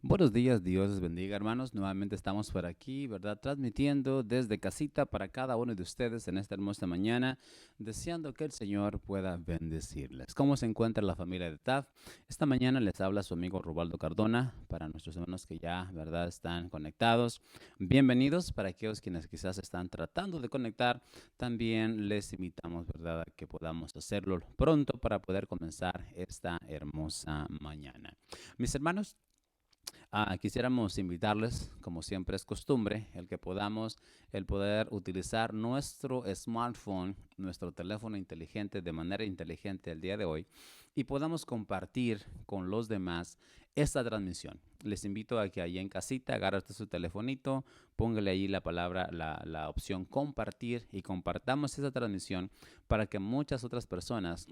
Buenos días, Dios les bendiga, hermanos. Nuevamente estamos por aquí, ¿verdad? Transmitiendo desde casita para cada uno de ustedes en esta hermosa mañana, deseando que el Señor pueda bendecirles. ¿Cómo se encuentra la familia de TAF? Esta mañana les habla su amigo Rubaldo Cardona, para nuestros hermanos que ya, ¿verdad?, están conectados. Bienvenidos. Para aquellos quienes quizás están tratando de conectar, también les invitamos, ¿verdad?, a que podamos hacerlo pronto para poder comenzar esta hermosa mañana. Mis hermanos, quisiéramos invitarles, como siempre es costumbre, el poder utilizar nuestro smartphone, nuestro teléfono inteligente de manera inteligente el día de hoy y podamos compartir con los demás esta transmisión. Les invito a que ahí en casita agarre usted su telefonito, póngale ahí la palabra, la opción compartir y compartamos esa transmisión para que muchas otras personas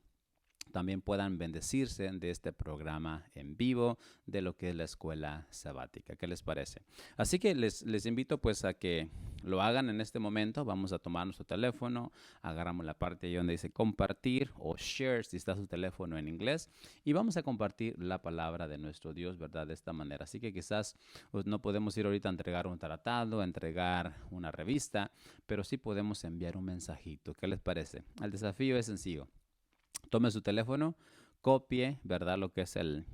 también puedan bendecirse de este programa en vivo de lo que es la escuela sabática. ¿Qué les parece? Así que les invito pues a que lo hagan en este momento. Vamos a tomar nuestro teléfono, agarramos la parte ahí donde dice compartir o share si está su teléfono en inglés y vamos a compartir la palabra de nuestro Dios, ¿verdad? De esta manera. Así que quizás pues, no podemos ir ahorita a entregar un tratado, a entregar una revista, pero sí podemos enviar un mensajito. ¿Qué les parece? El desafío es sencillo. Tome su teléfono, copie, ¿verdad?, lo que es el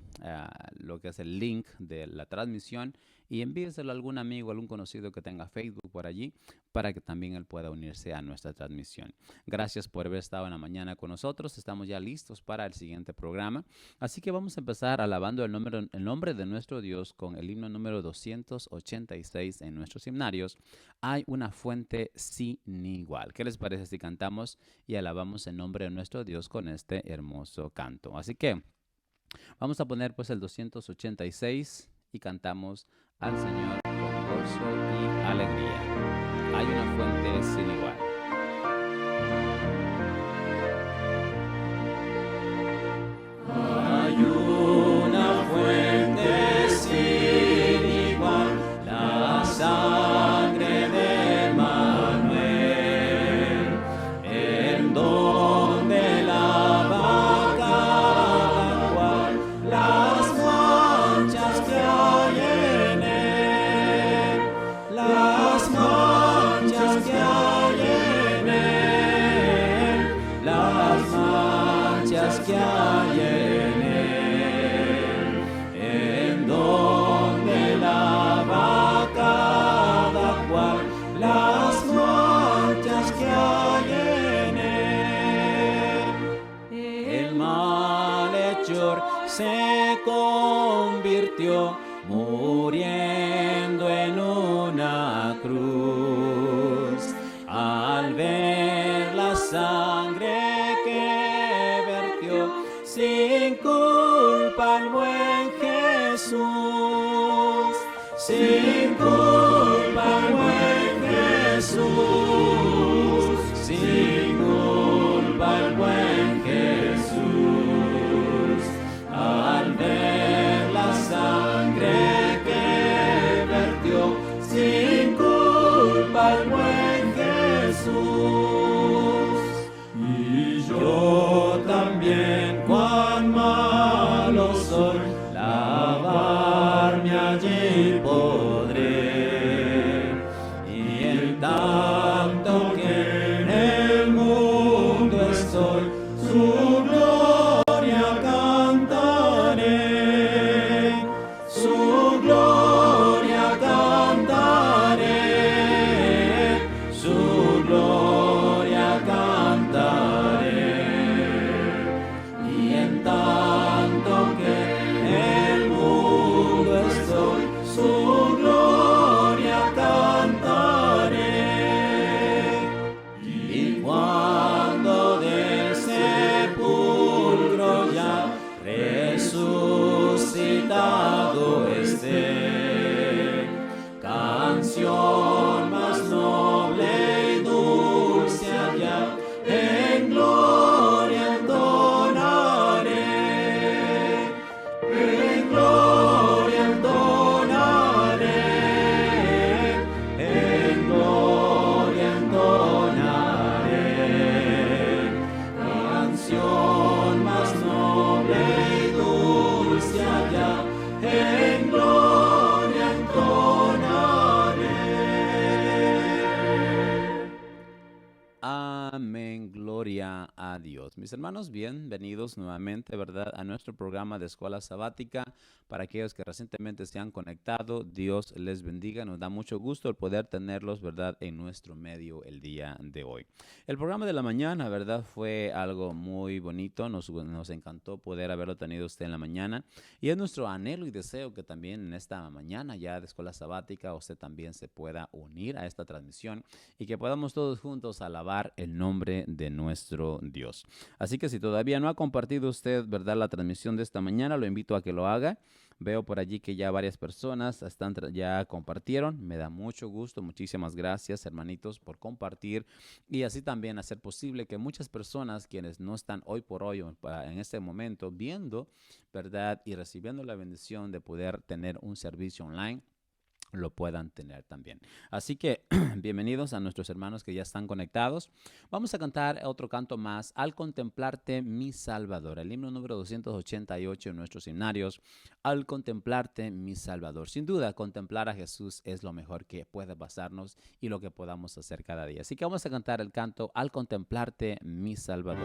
link de la transmisión y envíeselo a algún amigo, algún conocido que tenga Facebook por allí para que también él pueda unirse a nuestra transmisión. Gracias por haber estado en la mañana con nosotros. Estamos ya listos para el siguiente programa. Así que vamos a empezar alabando el nombre de nuestro Dios con el himno número 286 en nuestros himnarios. Hay una fuente sin igual. ¿Qué les parece si cantamos y alabamos el nombre de nuestro Dios con este hermoso canto? Así que vamos a poner pues el 286 y cantamos al Señor con gozo y alegría. Hay una fuente sin igual. Hay una fuente sin igual, la sangre de Manuel, en donde lava cada cual las manchas que hay en él, las manchas que hay en él, las manchas que hay en él, en donde lava cada cual las manchas que hay en él. El malhechor se convirtió muriendo en una cruz al ver la sangre que vertió sin culpa el buen Jesús, sin culpa el buen Jesús, sin culpa el buen Jesús, al ver la sangre que vertió sin culpa el buen Jesús. Y yo también, cuán malo soy, lavarme allí podré. Y en tanto que en el mundo estoy, su gloria cantaré, su gloria cantaré, su gloria cantaré. Y en tanto que en el mundo estoy, su gloria cantaré. Y cuando del sepulcro ya resucitado esté, canción más noble y dulce allá en gloria entonaré, en gloria entonaré, en gloria entonaré, canción más noble y dulce allá en gloria. a Dios. Mis hermanos, bienvenidos nuevamente, ¿verdad?, a nuestro programa de Escuela Sabática. Para aquellos que recientemente se han conectado, Dios les bendiga. Nos da mucho gusto el poder tenerlos, ¿verdad?, en nuestro medio el día de hoy. El programa de la mañana, ¿verdad?, fue algo muy bonito. Nos encantó poder haberlo tenido usted en la mañana. Y es nuestro anhelo y deseo que también en esta mañana ya de Escuela Sabática usted también se pueda unir a esta transmisión y que podamos todos juntos alabar el nombre de nuestro Dios. Así que si todavía no ha compartido usted, ¿verdad?, la transmisión de esta mañana, lo invito a que lo haga. Veo por allí que ya varias personas ya compartieron. Me da mucho gusto. Muchísimas gracias, hermanitos, por compartir y así también hacer posible que muchas personas quienes no están hoy por hoy en este momento viendo, ¿verdad?, y recibiendo la bendición de poder tener un servicio online, lo puedan tener también. Así que bienvenidos a nuestros hermanos que ya están conectados. Vamos a cantar otro canto más, Al contemplarte mi Salvador, el himno número 288 en nuestros himnarios, Al contemplarte mi Salvador. Sin duda, contemplar a Jesús es lo mejor que puede pasarnos y lo que podamos hacer cada día. Así que vamos a cantar el canto, Al contemplarte mi Salvador.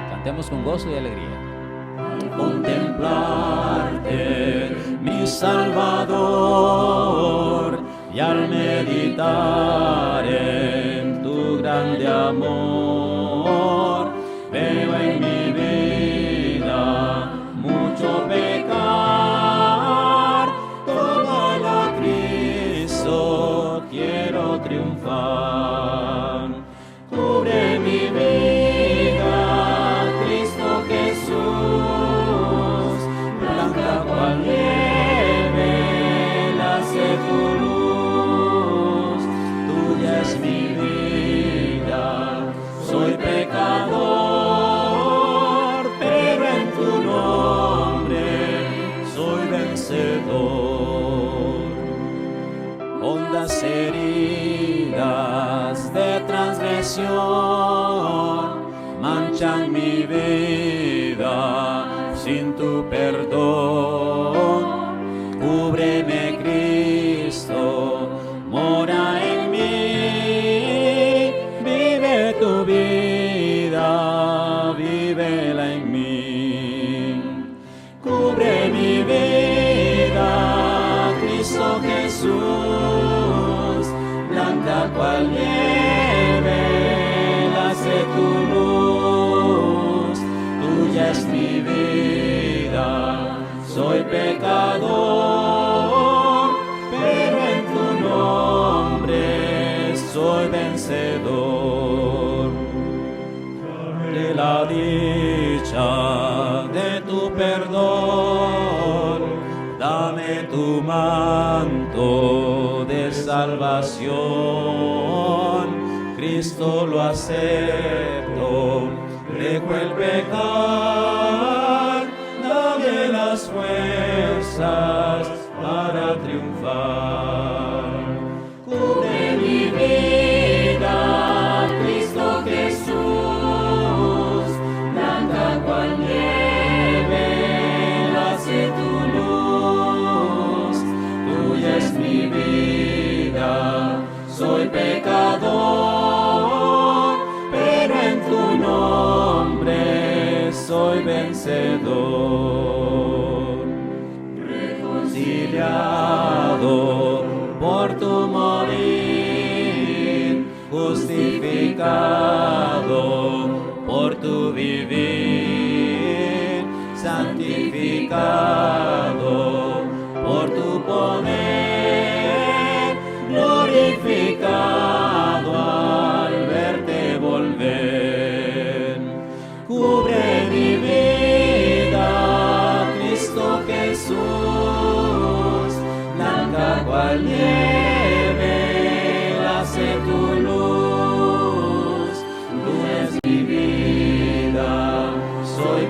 Cantemos con gozo y alegría. Al contemplarte, mi Salvador, y al meditar en tu grande amor, veo en mi vida mucho pecar, todo lo Cristo quiero triunfar. Cubre mi vida, cual nieve nace tu luz, tuya es mi vida, soy pecador, pero en tu nombre soy vencedor. Hondas heridas de transgresión manchan mi vida. Sin tu perdón, cúbreme Cristo, mora en mí, vive tu vida, vívela en mí. Cubre mi vida, Cristo Jesús, blanca cual nieve, nace tu luz, tuya es mi vida. Soy pecador, pero en tu nombre soy vencedor. De la dicha de tu perdón, dame tu manto de salvación. Cristo lo acepto, dejo el pecar, dame las fuerzas para triunfar. Cubre mi vida, Cristo Jesús, blanca cual nieve, nace tu luz, tuya es mi vida, soy pecador, pero en tu nombre soy vencedor. Reconciliado por tu morir, justificado por tu vivir, santificado por tu poder, glorificado al verte volver. Cubre mi vida, Cristo Jesús, blanca cual nieve, nace tu luz, tú eres mi vida, soy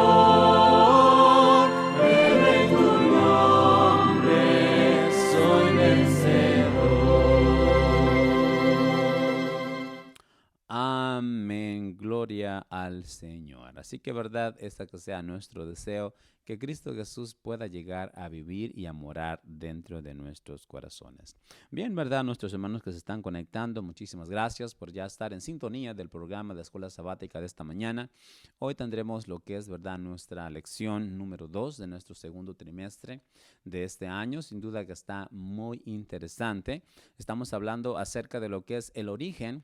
pecador, pero en tu nombre soy vencedor. gloria al Señor. Así que, verdad, esta que sea nuestro deseo, que Cristo Jesús pueda llegar a vivir y a morar dentro de nuestros corazones. Bien, verdad, nuestros hermanos que se están conectando, muchísimas gracias por ya estar en sintonía del programa de Escuela Sabática de esta mañana. Hoy tendremos lo que es, verdad, nuestra lección número 2 de nuestro segundo trimestre de este año. Sin duda que está muy interesante. Estamos hablando acerca de lo que es el origen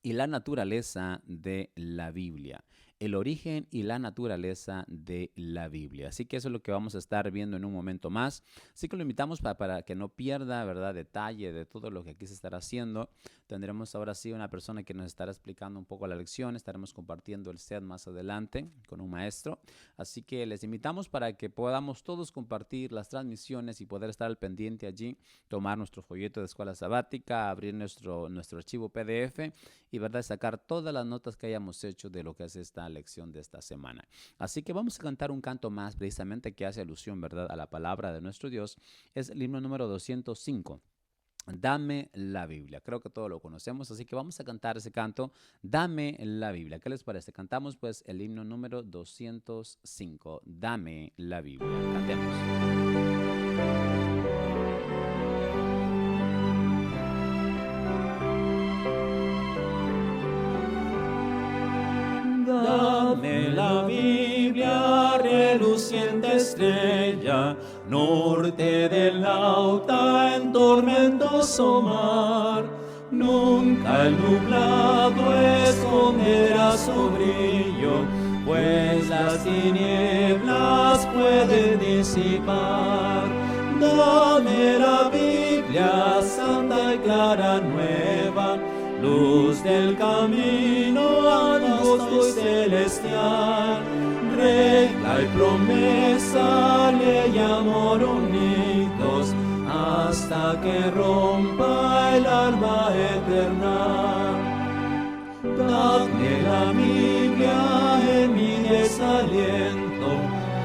y la naturaleza de la Biblia. El origen y la naturaleza de la Biblia. Así que eso es lo que vamos a estar viendo en un momento más. Así que lo invitamos para que no pierda, ¿verdad?, detalle de todo lo que aquí se estará haciendo. Tendremos ahora sí una persona que nos estará explicando un poco la lección. Estaremos compartiendo el set más adelante con un maestro. Así que les invitamos para que podamos todos compartir las transmisiones y poder estar al pendiente allí, tomar nuestro folleto de escuela sabática, abrir nuestro archivo PDF y, verdad, sacar todas las notas que hayamos hecho de lo que es esta lección de esta semana. Así que vamos a cantar un canto más precisamente que hace alusión, ¿verdad?, a la palabra de nuestro Dios. Es el himno número 205. Dame la Biblia. Creo que todos lo conocemos, así que vamos a cantar ese canto, Dame la Biblia. ¿Qué les parece? Cantamos pues el himno número 205, Dame la Biblia. Cantemos. Dame la Biblia, reluciente estrella, norte del nauta en tormentoso mar. Nunca el nublado esconderá su brillo, pues las tinieblas pueden disipar. Dame la Biblia, santa y clara nueva, luz del camino angosto y celestial, regla y promesa, ley y amor unidos, hasta que rompa el alba eterna. Dame la Biblia en mi desaliento,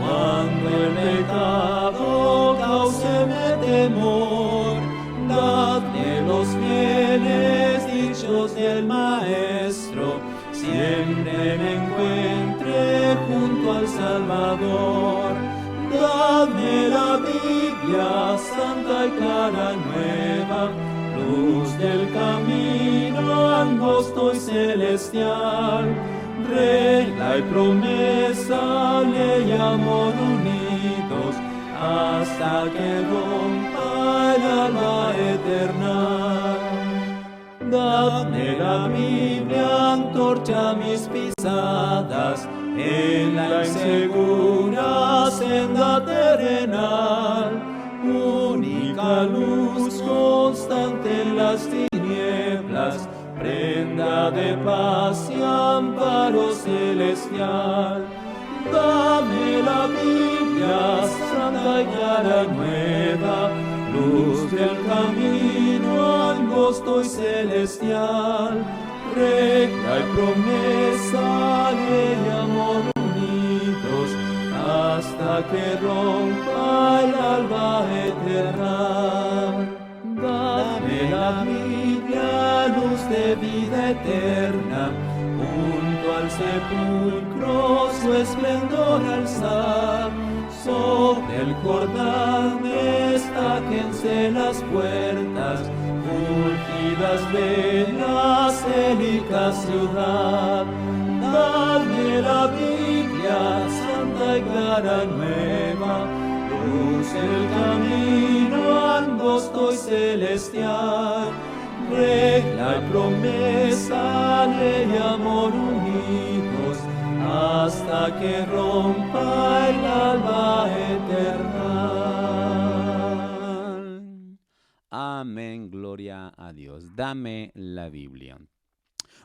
cuando el pecado cáuseme temor. Dadme los fieles dichos del Maestro, siempre me encuentre junto al Salvador. Dame la Biblia, santa y clara nueva, luz del camino angosto y celestial, regla y promesa, ley y amor unidos, hasta que rompa el alba eterna. Dame la Biblia, antorcha a mis pisadas, en la insegura senda terrenal, única luz constante en las tinieblas, prenda de paz y amparo celestial. Dame la Biblia, santa y clara nueva, luz del camino angosto y celestial, regla y promesa, ley y amor unidos, hasta que rompa el alba eterna. Dame la Biblia, luz de vida eterna, junto al sepulcro su esplendor alzar. Sobre el cordal destáquense las puertas, urgidas de la célica ciudad. Dame la Biblia, santa y clara nueva, luz el camino angosto y celestial, regla y promesa, ley y amor unidos, hasta que rompa el alba eterna. Amén, gloria a Dios. Dame la Biblia.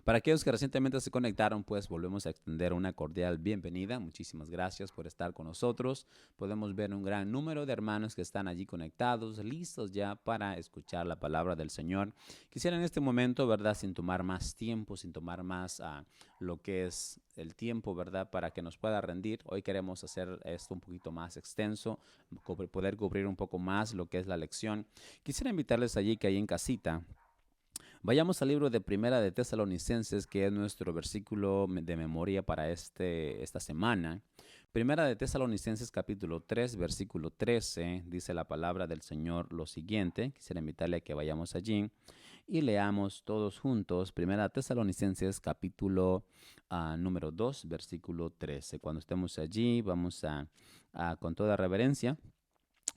Para aquellos que recientemente se conectaron, pues volvemos a extender una cordial bienvenida. Muchísimas gracias por estar con nosotros. Podemos ver un gran número de hermanos que están allí conectados, listos ya para escuchar la palabra del Señor. Quisiera en este momento, ¿verdad?, sin tomar más tiempo, sin tomar más lo que es el tiempo, ¿verdad?, para que nos pueda rendir. Hoy queremos hacer esto un poquito más extenso, poder cubrir un poco más lo que es la lección. Quisiera invitarles allí que ahí en casita Vayamos al libro de Primera de Tesalonicenses, que es nuestro versículo de memoria para esta semana. Primera de Tesalonicenses capítulo 3, versículo 13, dice la palabra del Señor lo siguiente. Quisiera invitarle a que vayamos allí y leamos todos juntos. Primera de Tesalonicenses capítulo número 2, versículo 13. Cuando estemos allí, vamos a con toda reverencia,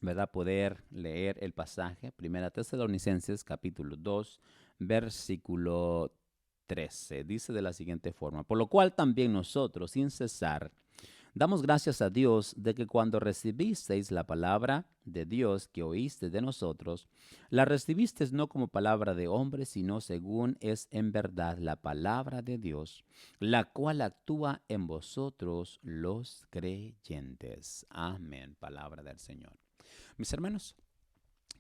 ¿verdad?, poder leer el pasaje. Primera Tesalonicenses capítulo 2, versículo 13. Dice de la siguiente forma: por lo cual también nosotros, sin cesar, damos gracias a Dios de que cuando recibisteis la palabra de Dios que oíste de nosotros, la recibisteis no como palabra de hombre, sino según es en verdad la palabra de Dios, la cual actúa en vosotros los creyentes. Amén. Palabra del Señor. Mis hermanos,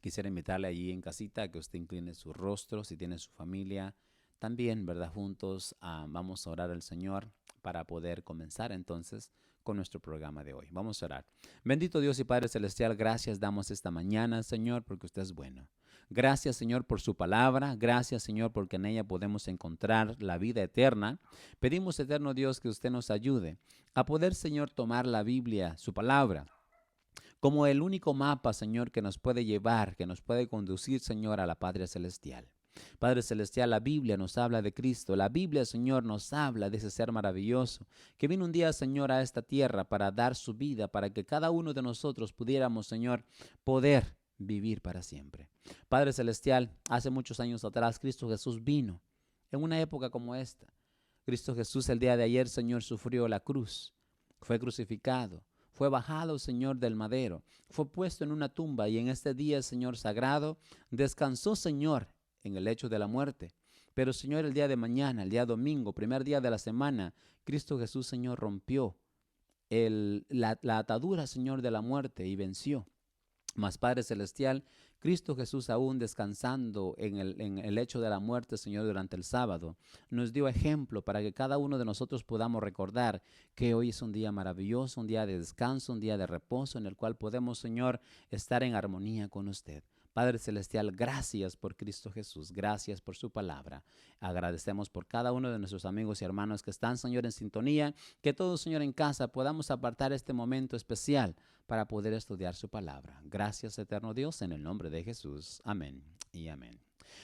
quisiera invitarle allí en casita a que usted incline su rostro, si tiene su familia. También, ¿verdad? Juntos vamos a orar al Señor para poder comenzar entonces con nuestro programa de hoy. Vamos a orar. Bendito Dios y Padre Celestial, gracias damos esta mañana, Señor, porque usted es bueno. Gracias, Señor, por su palabra. Gracias, Señor, porque en ella podemos encontrar la vida eterna. Pedimos, eterno Dios, que usted nos ayude a poder, Señor, tomar la Biblia, su palabra, como el único mapa, Señor, que nos puede llevar, que nos puede conducir, Señor, a la Patria Celestial. Padre Celestial, la Biblia nos habla de Cristo. La Biblia, Señor, nos habla de ese ser maravilloso que vino un día, Señor, a esta tierra para dar su vida, para que cada uno de nosotros pudiéramos, Señor, poder vivir para siempre. Padre Celestial, hace muchos años atrás, Cristo Jesús vino en una época como esta. Cristo Jesús el día de ayer, Señor, sufrió la cruz, fue crucificado. Fue bajado, Señor, del madero, fue puesto en una tumba y en este día, Señor, sagrado, descansó, Señor, en el lecho de la muerte. Pero, Señor, el día de mañana, el día domingo, primer día de la semana, Cristo Jesús, Señor, rompió la atadura, Señor, de la muerte y venció. Mas, Padre Celestial, Cristo Jesús, aún descansando en el lecho de la muerte, Señor, durante el sábado, nos dio ejemplo para que cada uno de nosotros podamos recordar que hoy es un día maravilloso, un día de descanso, un día de reposo, en el cual podemos, Señor, estar en armonía con usted. Padre Celestial, gracias por Cristo Jesús, gracias por su palabra. Agradecemos por cada uno de nuestros amigos y hermanos que están, Señor, en sintonía, que todos, Señor, en casa podamos apartar este momento especial para poder estudiar su palabra. Gracias, eterno Dios, en el nombre de Jesús. Amén y amén.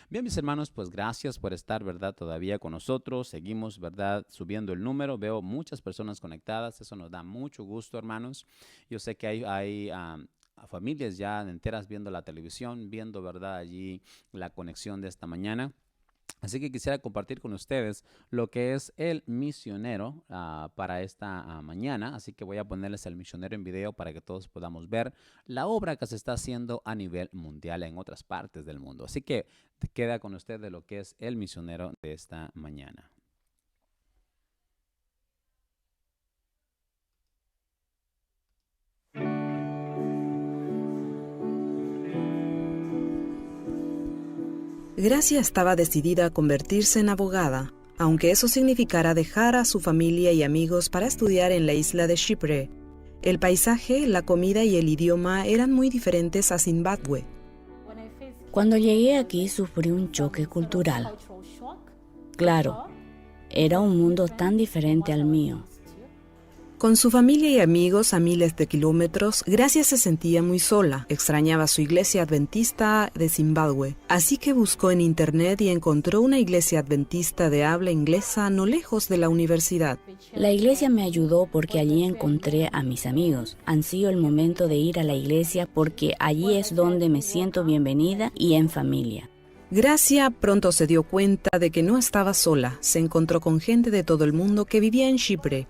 Bien, mis hermanos, pues gracias por estar, ¿verdad?, todavía con nosotros. Seguimos, ¿verdad?, subiendo el número. Veo muchas personas conectadas. Eso nos da mucho gusto, hermanos. Yo sé que hay familias ya enteras viendo la televisión, viendo, ¿verdad?, allí la conexión de esta mañana. Así que quisiera compartir con ustedes lo que es el misionero para esta mañana. Así que voy a ponerles el misionero en video para que todos podamos ver la obra que se está haciendo a nivel mundial en otras partes del mundo. Así que queda con ustedes lo que es el misionero de esta mañana. Gracia estaba decidida a convertirse en abogada, aunque eso significara dejar a su familia y amigos para estudiar en la isla de Chipre. El paisaje, la comida y el idioma eran muy diferentes a Zimbabue. Cuando llegué aquí sufrí un choque cultural. Claro, era un mundo tan diferente al mío. Con su familia y amigos a miles de kilómetros, Gracia se sentía muy sola. Extrañaba su iglesia adventista de Zimbabue. Así que buscó en internet y encontró una iglesia adventista de habla inglesa no lejos de la universidad. La iglesia me ayudó porque allí encontré a mis amigos. Ansío el momento de ir a la iglesia porque allí es donde me siento bienvenida y en familia. Gracia pronto se dio cuenta de que no estaba sola. Se encontró con gente de todo el mundo que vivía en Chipre.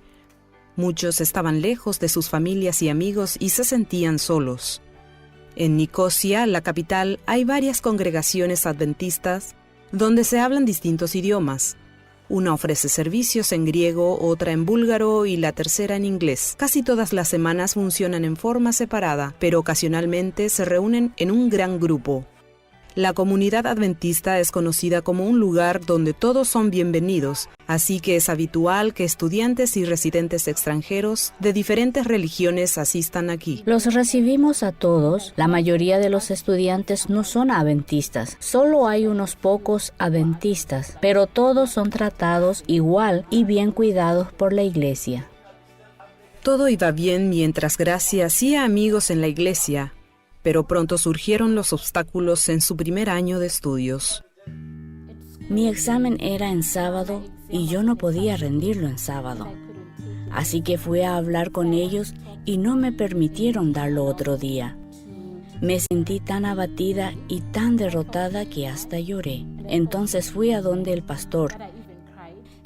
Muchos estaban lejos de sus familias y amigos y se sentían solos. En Nicosia, la capital, hay varias congregaciones adventistas donde se hablan distintos idiomas. Una ofrece servicios en griego, otra en búlgaro y la tercera en inglés. Casi todas las semanas funcionan en forma separada, pero ocasionalmente se reúnen en un gran grupo. La comunidad adventista es conocida como un lugar donde todos son bienvenidos, así que es habitual que estudiantes y residentes extranjeros de diferentes religiones asistan aquí. Los recibimos a todos. La mayoría de los estudiantes no son adventistas. Solo hay unos pocos adventistas, pero todos son tratados igual y bien cuidados por la iglesia. Todo iba bien mientras Gracia hacía amigos en la iglesia, pero pronto surgieron los obstáculos en su primer año de estudios. Mi examen era en sábado y yo no podía rendirlo en sábado. Así que fui a hablar con ellos y no me permitieron darlo otro día. Me sentí tan abatida y tan derrotada que hasta lloré. Entonces fui a donde el pastor.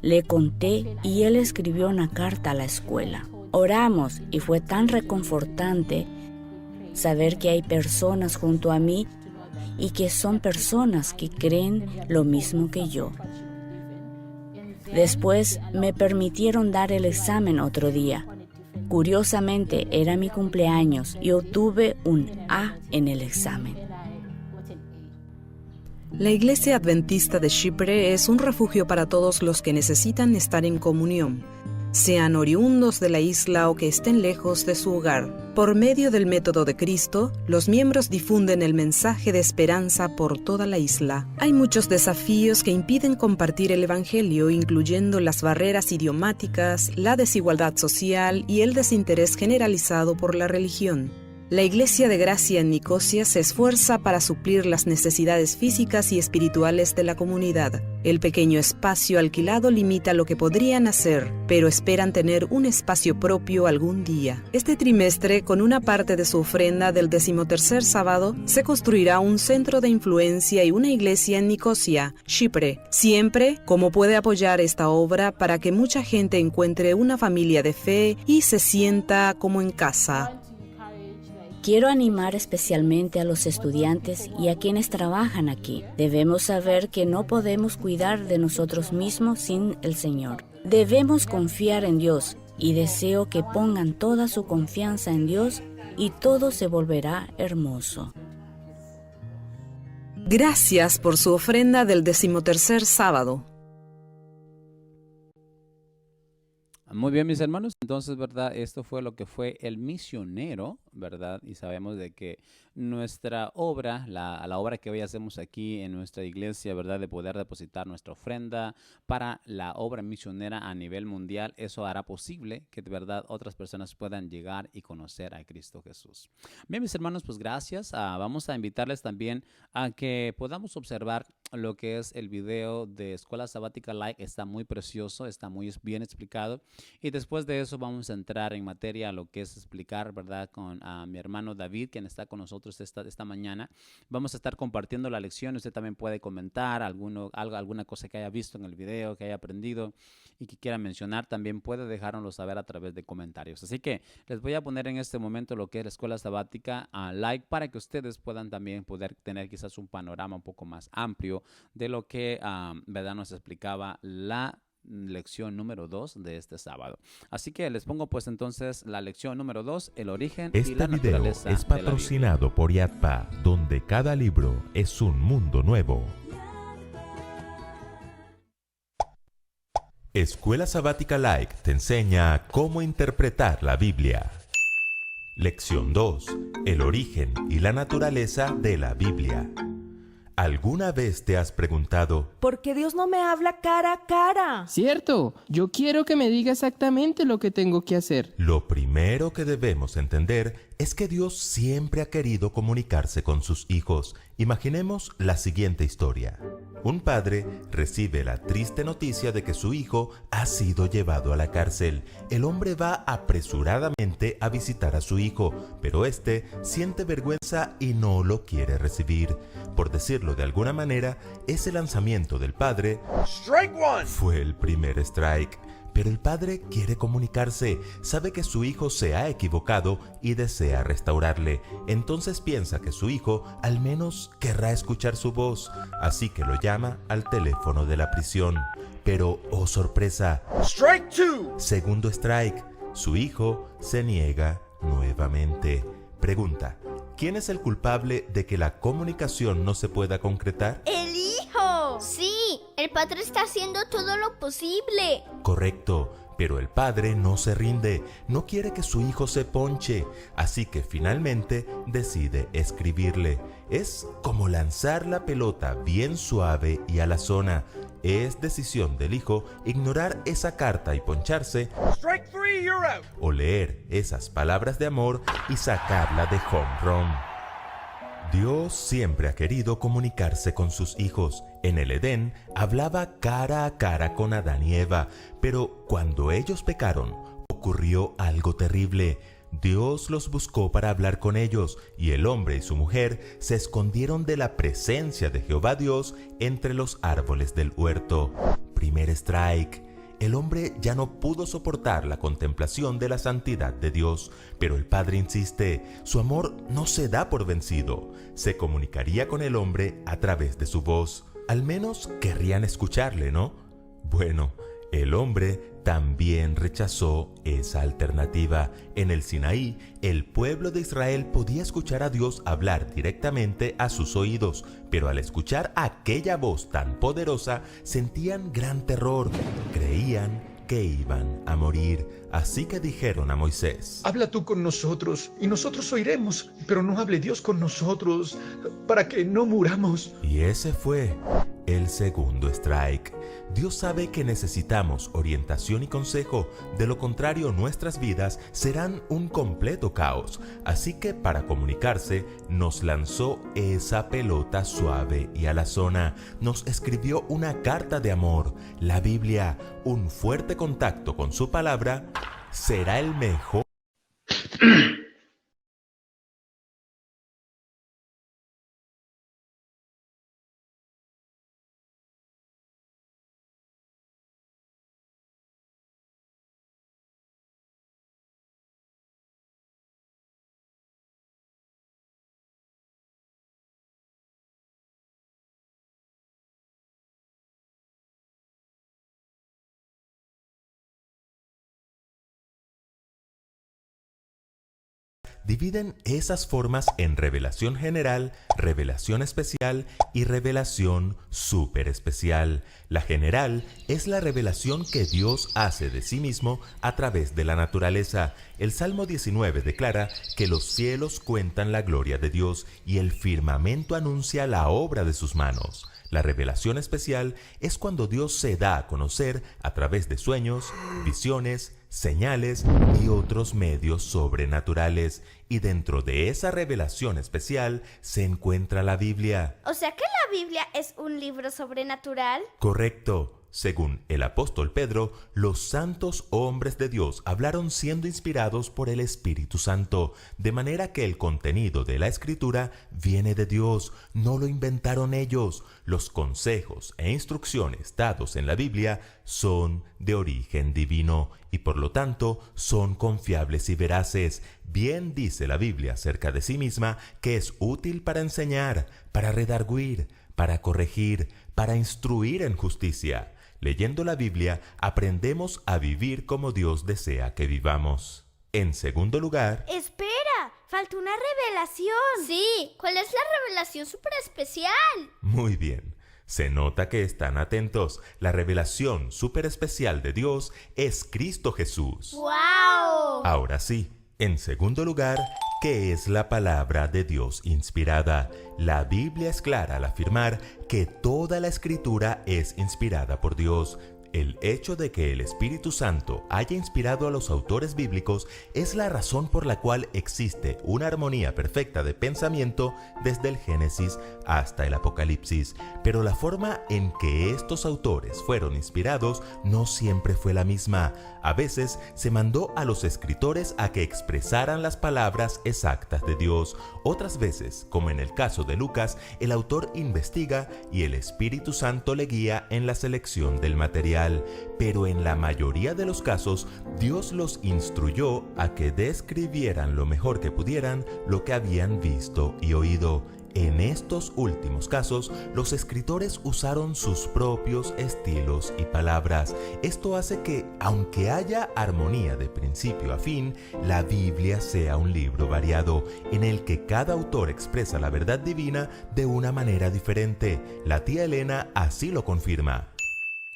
Le conté y él escribió una carta a la escuela. Oramos y fue tan reconfortante saber que hay personas junto a mí y que son personas que creen lo mismo que yo. Después me permitieron dar el examen otro día. Curiosamente era mi cumpleaños y obtuve un A en el examen. La Iglesia Adventista de Chipre es un refugio para todos los que necesitan estar en comunión, sean oriundos de la isla o que estén lejos de su hogar. Por medio del método de Cristo, los miembros difunden el mensaje de esperanza por toda la isla. Hay muchos desafíos que impiden compartir el Evangelio, incluyendo las barreras idiomáticas, la desigualdad social y el desinterés generalizado por la religión. La Iglesia de Gracia en Nicosia se esfuerza para suplir las necesidades físicas y espirituales de la comunidad. El pequeño espacio alquilado limita lo que podrían hacer, pero esperan tener un espacio propio algún día. Este trimestre, con una parte de su ofrenda del 13º sábado, se construirá un centro de influencia y una iglesia en Nicosia, Chipre. Siempre, ¿cómo puede apoyar esta obra para que mucha gente encuentre una familia de fe y se sienta como en casa? Quiero animar especialmente a los estudiantes y a quienes trabajan aquí. Debemos saber que no podemos cuidar de nosotros mismos sin el Señor. Debemos confiar en Dios y deseo que pongan toda su confianza en Dios y todo se volverá hermoso. Gracias por su ofrenda del 13º sábado. Muy bien, mis hermanos. Entonces, ¿verdad? Esto fue lo que fue el misionero, ¿verdad? Y sabemos de que nuestra obra, la obra que hoy hacemos aquí en nuestra iglesia, ¿verdad? De poder depositar nuestra ofrenda para la obra misionera a nivel mundial, eso hará posible que de verdad otras personas puedan llegar y conocer a Cristo Jesús. Bien, mis hermanos, pues gracias. Vamos a invitarles también a que podamos observar lo que es el video de Escuela Sabática Live. Está muy precioso, está muy bien explicado. Y después de eso vamos a entrar en materia a lo que es explicar, ¿verdad? Con mi hermano David, quien está con nosotros esta mañana. Vamos a estar compartiendo la lección. Usted también puede comentar alguna cosa que haya visto en el video, que haya aprendido y que quiera mencionar. También puede dejárnoslo saber a través de comentarios. Así que les voy a poner en este momento lo que es la Escuela Sabática Live para que ustedes puedan también poder tener quizás un panorama un poco más amplio de lo que ¿verdad? Nos explicaba la lección número 2 de este sábado. Así que les pongo pues entonces la lección número 2, el origen y la naturaleza. Este video es patrocinado por Yadpa, donde cada libro es un mundo nuevo. Escuela Sabática Like te enseña cómo interpretar la Biblia. Lección 2, el origen y la naturaleza de la Biblia. ¿Alguna vez te has preguntado ¿por qué Dios no me habla cara a cara? Cierto, yo quiero que me diga exactamente lo que tengo que hacer. Lo primero que debemos entender es que Dios siempre ha querido comunicarse con sus hijos. Imaginemos la siguiente historia. Un padre recibe la triste noticia de que su hijo ha sido llevado a la cárcel. El hombre va apresuradamente a visitar a su hijo, pero este siente vergüenza y no lo quiere recibir. Por decirlo de alguna manera, ese lanzamiento del padre fue el primer strike. Pero el padre quiere comunicarse, sabe que su hijo se ha equivocado y desea restaurarle. Entonces piensa que su hijo al menos querrá escuchar su voz, así que lo llama al teléfono de la prisión. Pero, oh sorpresa, Strike two. segundo strike, su hijo se niega nuevamente. Pregunta, ¿quién es el culpable de que la comunicación no se pueda concretar? ¡El hijo! Sí, el padre está haciendo todo lo posible. Correcto, pero el padre no se rinde, no quiere que su hijo se ponche, así que finalmente decide escribirle. Es como lanzar la pelota bien suave y a la zona. Es decisión del hijo ignorar esa carta y poncharse, Strike three, you're out. o leer esas palabras de amor y sacarla de home run. Dios siempre ha querido comunicarse con sus hijos. En el Edén hablaba cara a cara con Adán y Eva, pero cuando ellos pecaron, ocurrió algo terrible. Dios los buscó para hablar con ellos, y el hombre y su mujer se escondieron de la presencia de Jehová Dios entre los árboles del huerto. Primer strike. El hombre ya no pudo soportar la contemplación de la santidad de Dios, pero el Padre insiste, su amor no se da por vencido. Se comunicaría con el hombre a través de su voz. Al menos querrían escucharle, ¿no? Bueno, el hombre también rechazó esa alternativa. En el Sinaí, el pueblo de Israel podía escuchar a Dios hablar directamente a sus oídos, pero al escuchar aquella voz tan poderosa, sentían gran terror. Creían que iban a morir. Así que dijeron a Moisés: Habla tú con nosotros, y nosotros oiremos, pero no hable Dios con nosotros, para que no muramos. Y ese fue el segundo strike. Dios sabe que necesitamos orientación y consejo, de lo contrario nuestras vidas serán un completo caos. Así que para comunicarse nos lanzó esa pelota suave y a la zona. Nos escribió una carta de amor. La Biblia, un fuerte contacto con su palabra, será el mejor. Dividen esas formas en revelación general, revelación especial y revelación súper especial. La general es la revelación que Dios hace de sí mismo a través de la naturaleza. El Salmo 19 declara que los cielos cuentan la gloria de Dios y el firmamento anuncia la obra de sus manos. La revelación especial es cuando Dios se da a conocer a través de sueños, visiones, señales y otros medios sobrenaturales. Y dentro de esa revelación especial se encuentra la Biblia. ¿O sea que la Biblia es un libro sobrenatural? Correcto. Según el apóstol Pedro, los santos hombres de Dios hablaron siendo inspirados por el Espíritu Santo, de manera que el contenido de la Escritura viene de Dios, no lo inventaron ellos. Los consejos e instrucciones dados en la Biblia son de origen divino y por lo tanto son confiables y veraces. Bien dice la Biblia acerca de sí misma que es útil para enseñar, para redarguir, para corregir, para instruir en justicia. Leyendo la Biblia, aprendemos a vivir como Dios desea que vivamos. En segundo lugar... ¡Espera! ¡Falta una revelación! Sí, ¿cuál es la revelación súper especial? Muy bien. Se nota que están atentos. La revelación súper especial de Dios es Cristo Jesús. ¡Wow! Ahora sí, en segundo lugar, ¿qué es la palabra de Dios inspirada? La Biblia es clara al afirmar que toda la Escritura es inspirada por Dios. El hecho de que el Espíritu Santo haya inspirado a los autores bíblicos es la razón por la cual existe una armonía perfecta de pensamiento desde el Génesis hasta el Apocalipsis. Pero la forma en que estos autores fueron inspirados no siempre fue la misma. A veces se mandó a los escritores a que expresaran las palabras exactas de Dios. Otras veces, como en el caso de Lucas, el autor investiga y el Espíritu Santo le guía en la selección del material. Pero en la mayoría de los casos, Dios los instruyó a que describieran lo mejor que pudieran lo que habían visto y oído. En estos últimos casos, los escritores usaron sus propios estilos y palabras. Esto hace que, aunque haya armonía de principio a fin, la Biblia sea un libro variado, en el que cada autor expresa la verdad divina de una manera diferente. La tía Elena así lo confirma.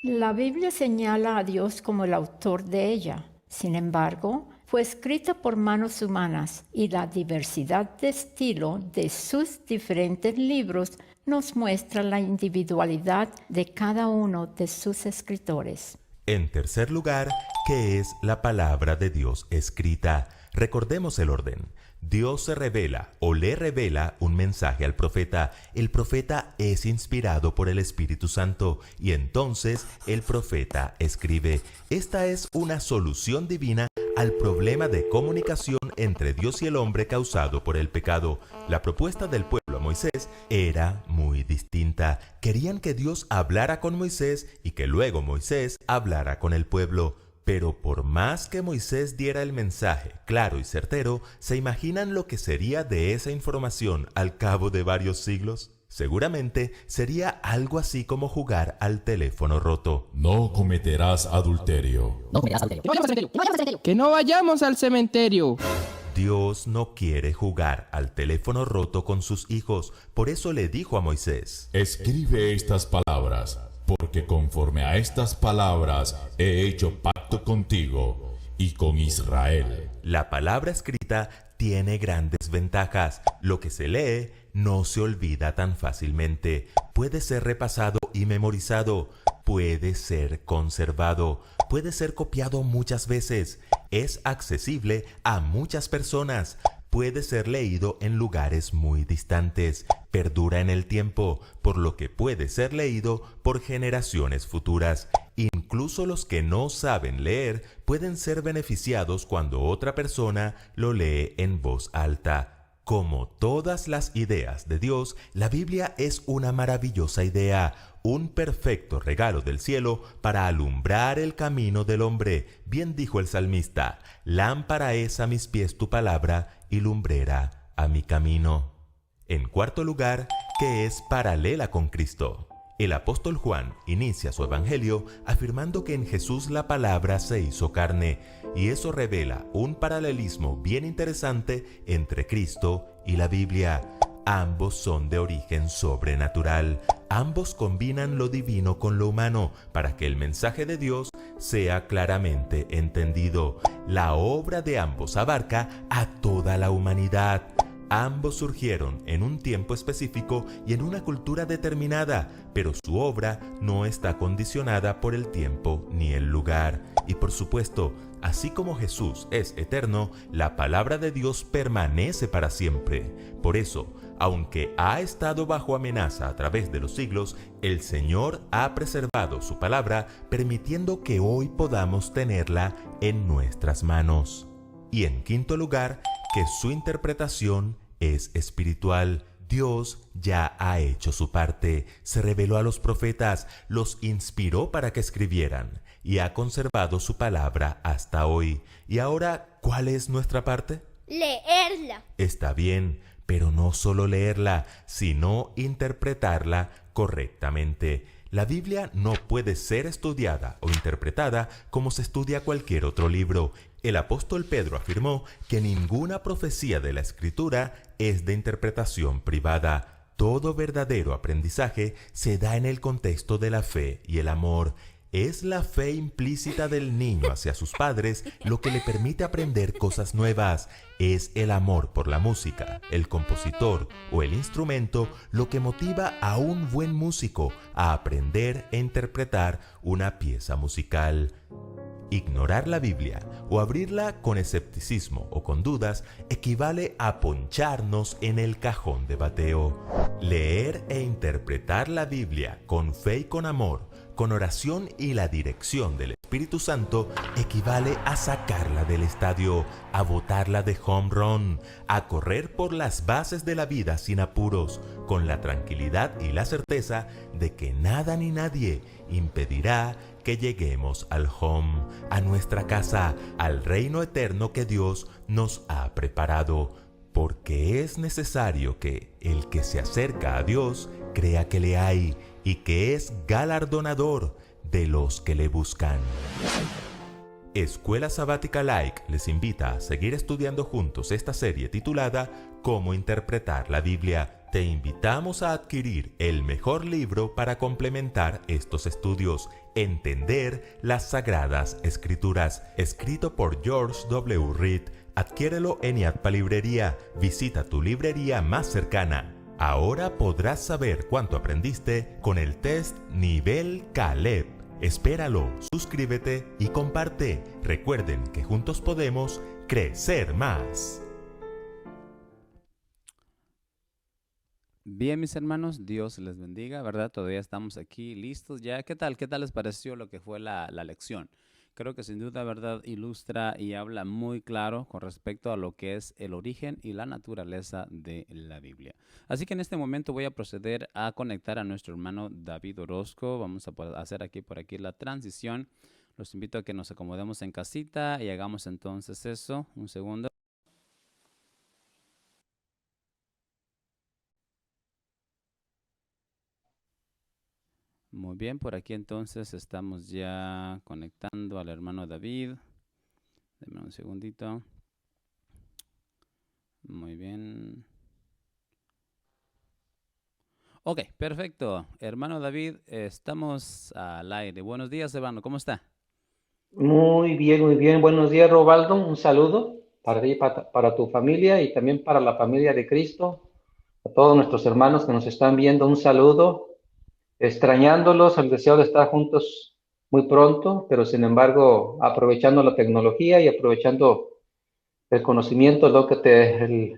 La Biblia señala a Dios como el autor de ella. Sin embargo, fue escrita por manos humanas y la diversidad de estilo de sus diferentes libros nos muestra la individualidad de cada uno de sus escritores. En tercer lugar, ¿qué es la palabra de Dios escrita? Recordemos el orden. Dios se revela o le revela un mensaje al profeta. El profeta es inspirado por el Espíritu Santo y entonces el profeta escribe. Esta es una solución divina al problema de comunicación entre Dios y el hombre causado por el pecado. La propuesta del pueblo a Moisés era muy distinta. Querían que Dios hablara con Moisés y que luego Moisés hablara con el pueblo. Pero por más que Moisés diera el mensaje claro y certero, ¿se imaginan lo que sería de esa información al cabo de varios siglos? Seguramente sería algo así como jugar al teléfono roto. No cometerás adulterio. Que no vayamos al cementerio. Dios no quiere jugar al teléfono roto con sus hijos. Por eso le dijo a Moisés: Escribe estas palabras, porque conforme a estas palabras he hecho pacto contigo y con Israel. La palabra escrita tiene grandes ventajas. Lo que se lee no se olvida tan fácilmente. Puede ser repasado y memorizado. Puede ser conservado. Puede ser copiado muchas veces. Es accesible a muchas personas. Puede ser leído en lugares muy distantes. Perdura en el tiempo, por lo que puede ser leído por generaciones futuras. Incluso los que no saben leer pueden ser beneficiados cuando otra persona lo lee en voz alta. Como todas las ideas de Dios, la Biblia es una maravillosa idea, un perfecto regalo del cielo para alumbrar el camino del hombre. Bien dijo el salmista: lámpara es a mis pies tu palabra y lumbrera a mi camino. En cuarto lugar, que es paralela con Cristo. El apóstol Juan inicia su evangelio afirmando que en Jesús la palabra se hizo carne, y eso revela un paralelismo bien interesante entre Cristo y la Biblia. Ambos son de origen sobrenatural. Ambos combinan lo divino con lo humano para que el mensaje de Dios sea claramente entendido. La obra de ambos abarca a toda la humanidad. Ambos surgieron en un tiempo específico y en una cultura determinada, pero su obra no está condicionada por el tiempo ni el lugar. Y por supuesto, así como Jesús es eterno, la palabra de Dios permanece para siempre. Por eso, aunque ha estado bajo amenaza a través de los siglos, el Señor ha preservado su palabra, permitiendo que hoy podamos tenerla en nuestras manos. Y en quinto lugar, que su interpretación es espiritual. Dios ya ha hecho su parte, se reveló a los profetas, los inspiró para que escribieran y ha conservado su palabra hasta hoy. ¿Y ahora cuál es nuestra parte? Leerla. Está bien, pero no solo leerla, sino interpretarla correctamente. La Biblia no puede ser estudiada o interpretada como se estudia cualquier otro libro. El apóstol Pedro afirmó que ninguna profecía de la Escritura es de interpretación privada. Todo verdadero aprendizaje se da en el contexto de la fe y el amor. Es la fe implícita del niño hacia sus padres lo que le permite aprender cosas nuevas. Es el amor por la música, el compositor o el instrumento lo que motiva a un buen músico a aprender e interpretar una pieza musical. Ignorar la Biblia o abrirla con escepticismo o con dudas equivale a poncharnos en el cajón de bateo. Leer e interpretar la Biblia con fe y con amor, con oración y la dirección del Espíritu Santo, equivale a sacarla del estadio, a botarla de home run, a correr por las bases de la vida sin apuros, con la tranquilidad y la certeza de que nada ni nadie impedirá que lleguemos al home, a nuestra casa, al reino eterno que Dios nos ha preparado. Porque es necesario que el que se acerca a Dios crea que le hay y que es galardonador de los que le buscan. Escuela Sabática Like les invita a seguir estudiando juntos esta serie titulada Cómo interpretar la Biblia. Te invitamos a adquirir el mejor libro para complementar estos estudios, Entender las Sagradas Escrituras, escrito por George W. Reed. Adquiérelo en IATPA Librería. Visita tu librería más cercana. Ahora podrás saber cuánto aprendiste con el test Nivel Caleb. Espéralo, suscríbete y comparte. Recuerden que juntos podemos crecer más. Bien, mis hermanos, Dios les bendiga, ¿verdad? Todavía estamos aquí listos ya. ¿Qué tal? ¿Qué tal les pareció lo que fue la lección? Creo que sin duda, ¿verdad? Ilustra y habla muy claro con respecto a lo que es el origen y la naturaleza de la Biblia. Así que en este momento voy a proceder a conectar a nuestro hermano David Orozco. Vamos a hacer por aquí la transición. Los invito a que nos acomodemos en casita y hagamos entonces eso. Un segundo. Muy bien, por aquí entonces estamos ya conectando al hermano David. Deme un segundito. Muy bien. Ok, perfecto. Hermano David, estamos al aire. Buenos días, hermano. ¿Cómo está? Muy bien, muy bien. Buenos días, Robaldo. Un saludo para ti, para tu familia y también para la familia de Cristo. A todos nuestros hermanos que nos están viendo, un saludo. Extrañándolos, el deseo de estar juntos muy pronto, pero sin embargo, aprovechando la tecnología y aprovechando el conocimiento, lo que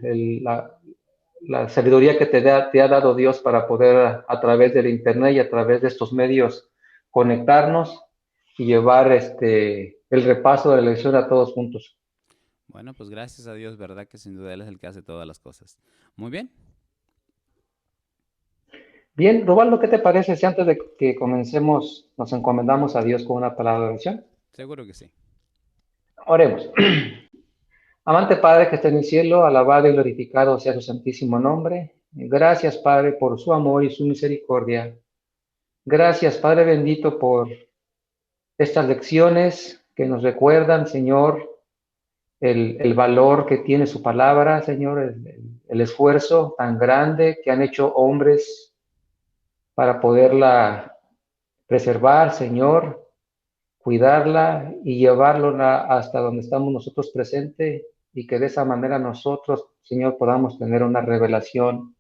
la sabiduría que te ha dado Dios para poder a través del internet y a través de estos medios conectarnos y llevar el repaso de la lección a todos juntos. Bueno, pues gracias a Dios, ¿verdad? Que sin duda Él es el que hace todas las cosas. Muy bien. Bien, Robaldo, ¿qué te parece si antes de que comencemos nos encomendamos a Dios con una palabra de oración? Seguro que sí. Oremos. Amante Padre que está en el cielo, alabado y glorificado sea su santísimo nombre. Gracias, Padre, por su amor y su misericordia. Gracias, Padre bendito, por estas lecciones que nos recuerdan, Señor, el valor que tiene su palabra, Señor, el esfuerzo tan grande que han hecho hombres para poderla preservar, Señor, cuidarla y llevarla hasta donde estamos nosotros presentes y que de esa manera nosotros, Señor, podamos tener una revelación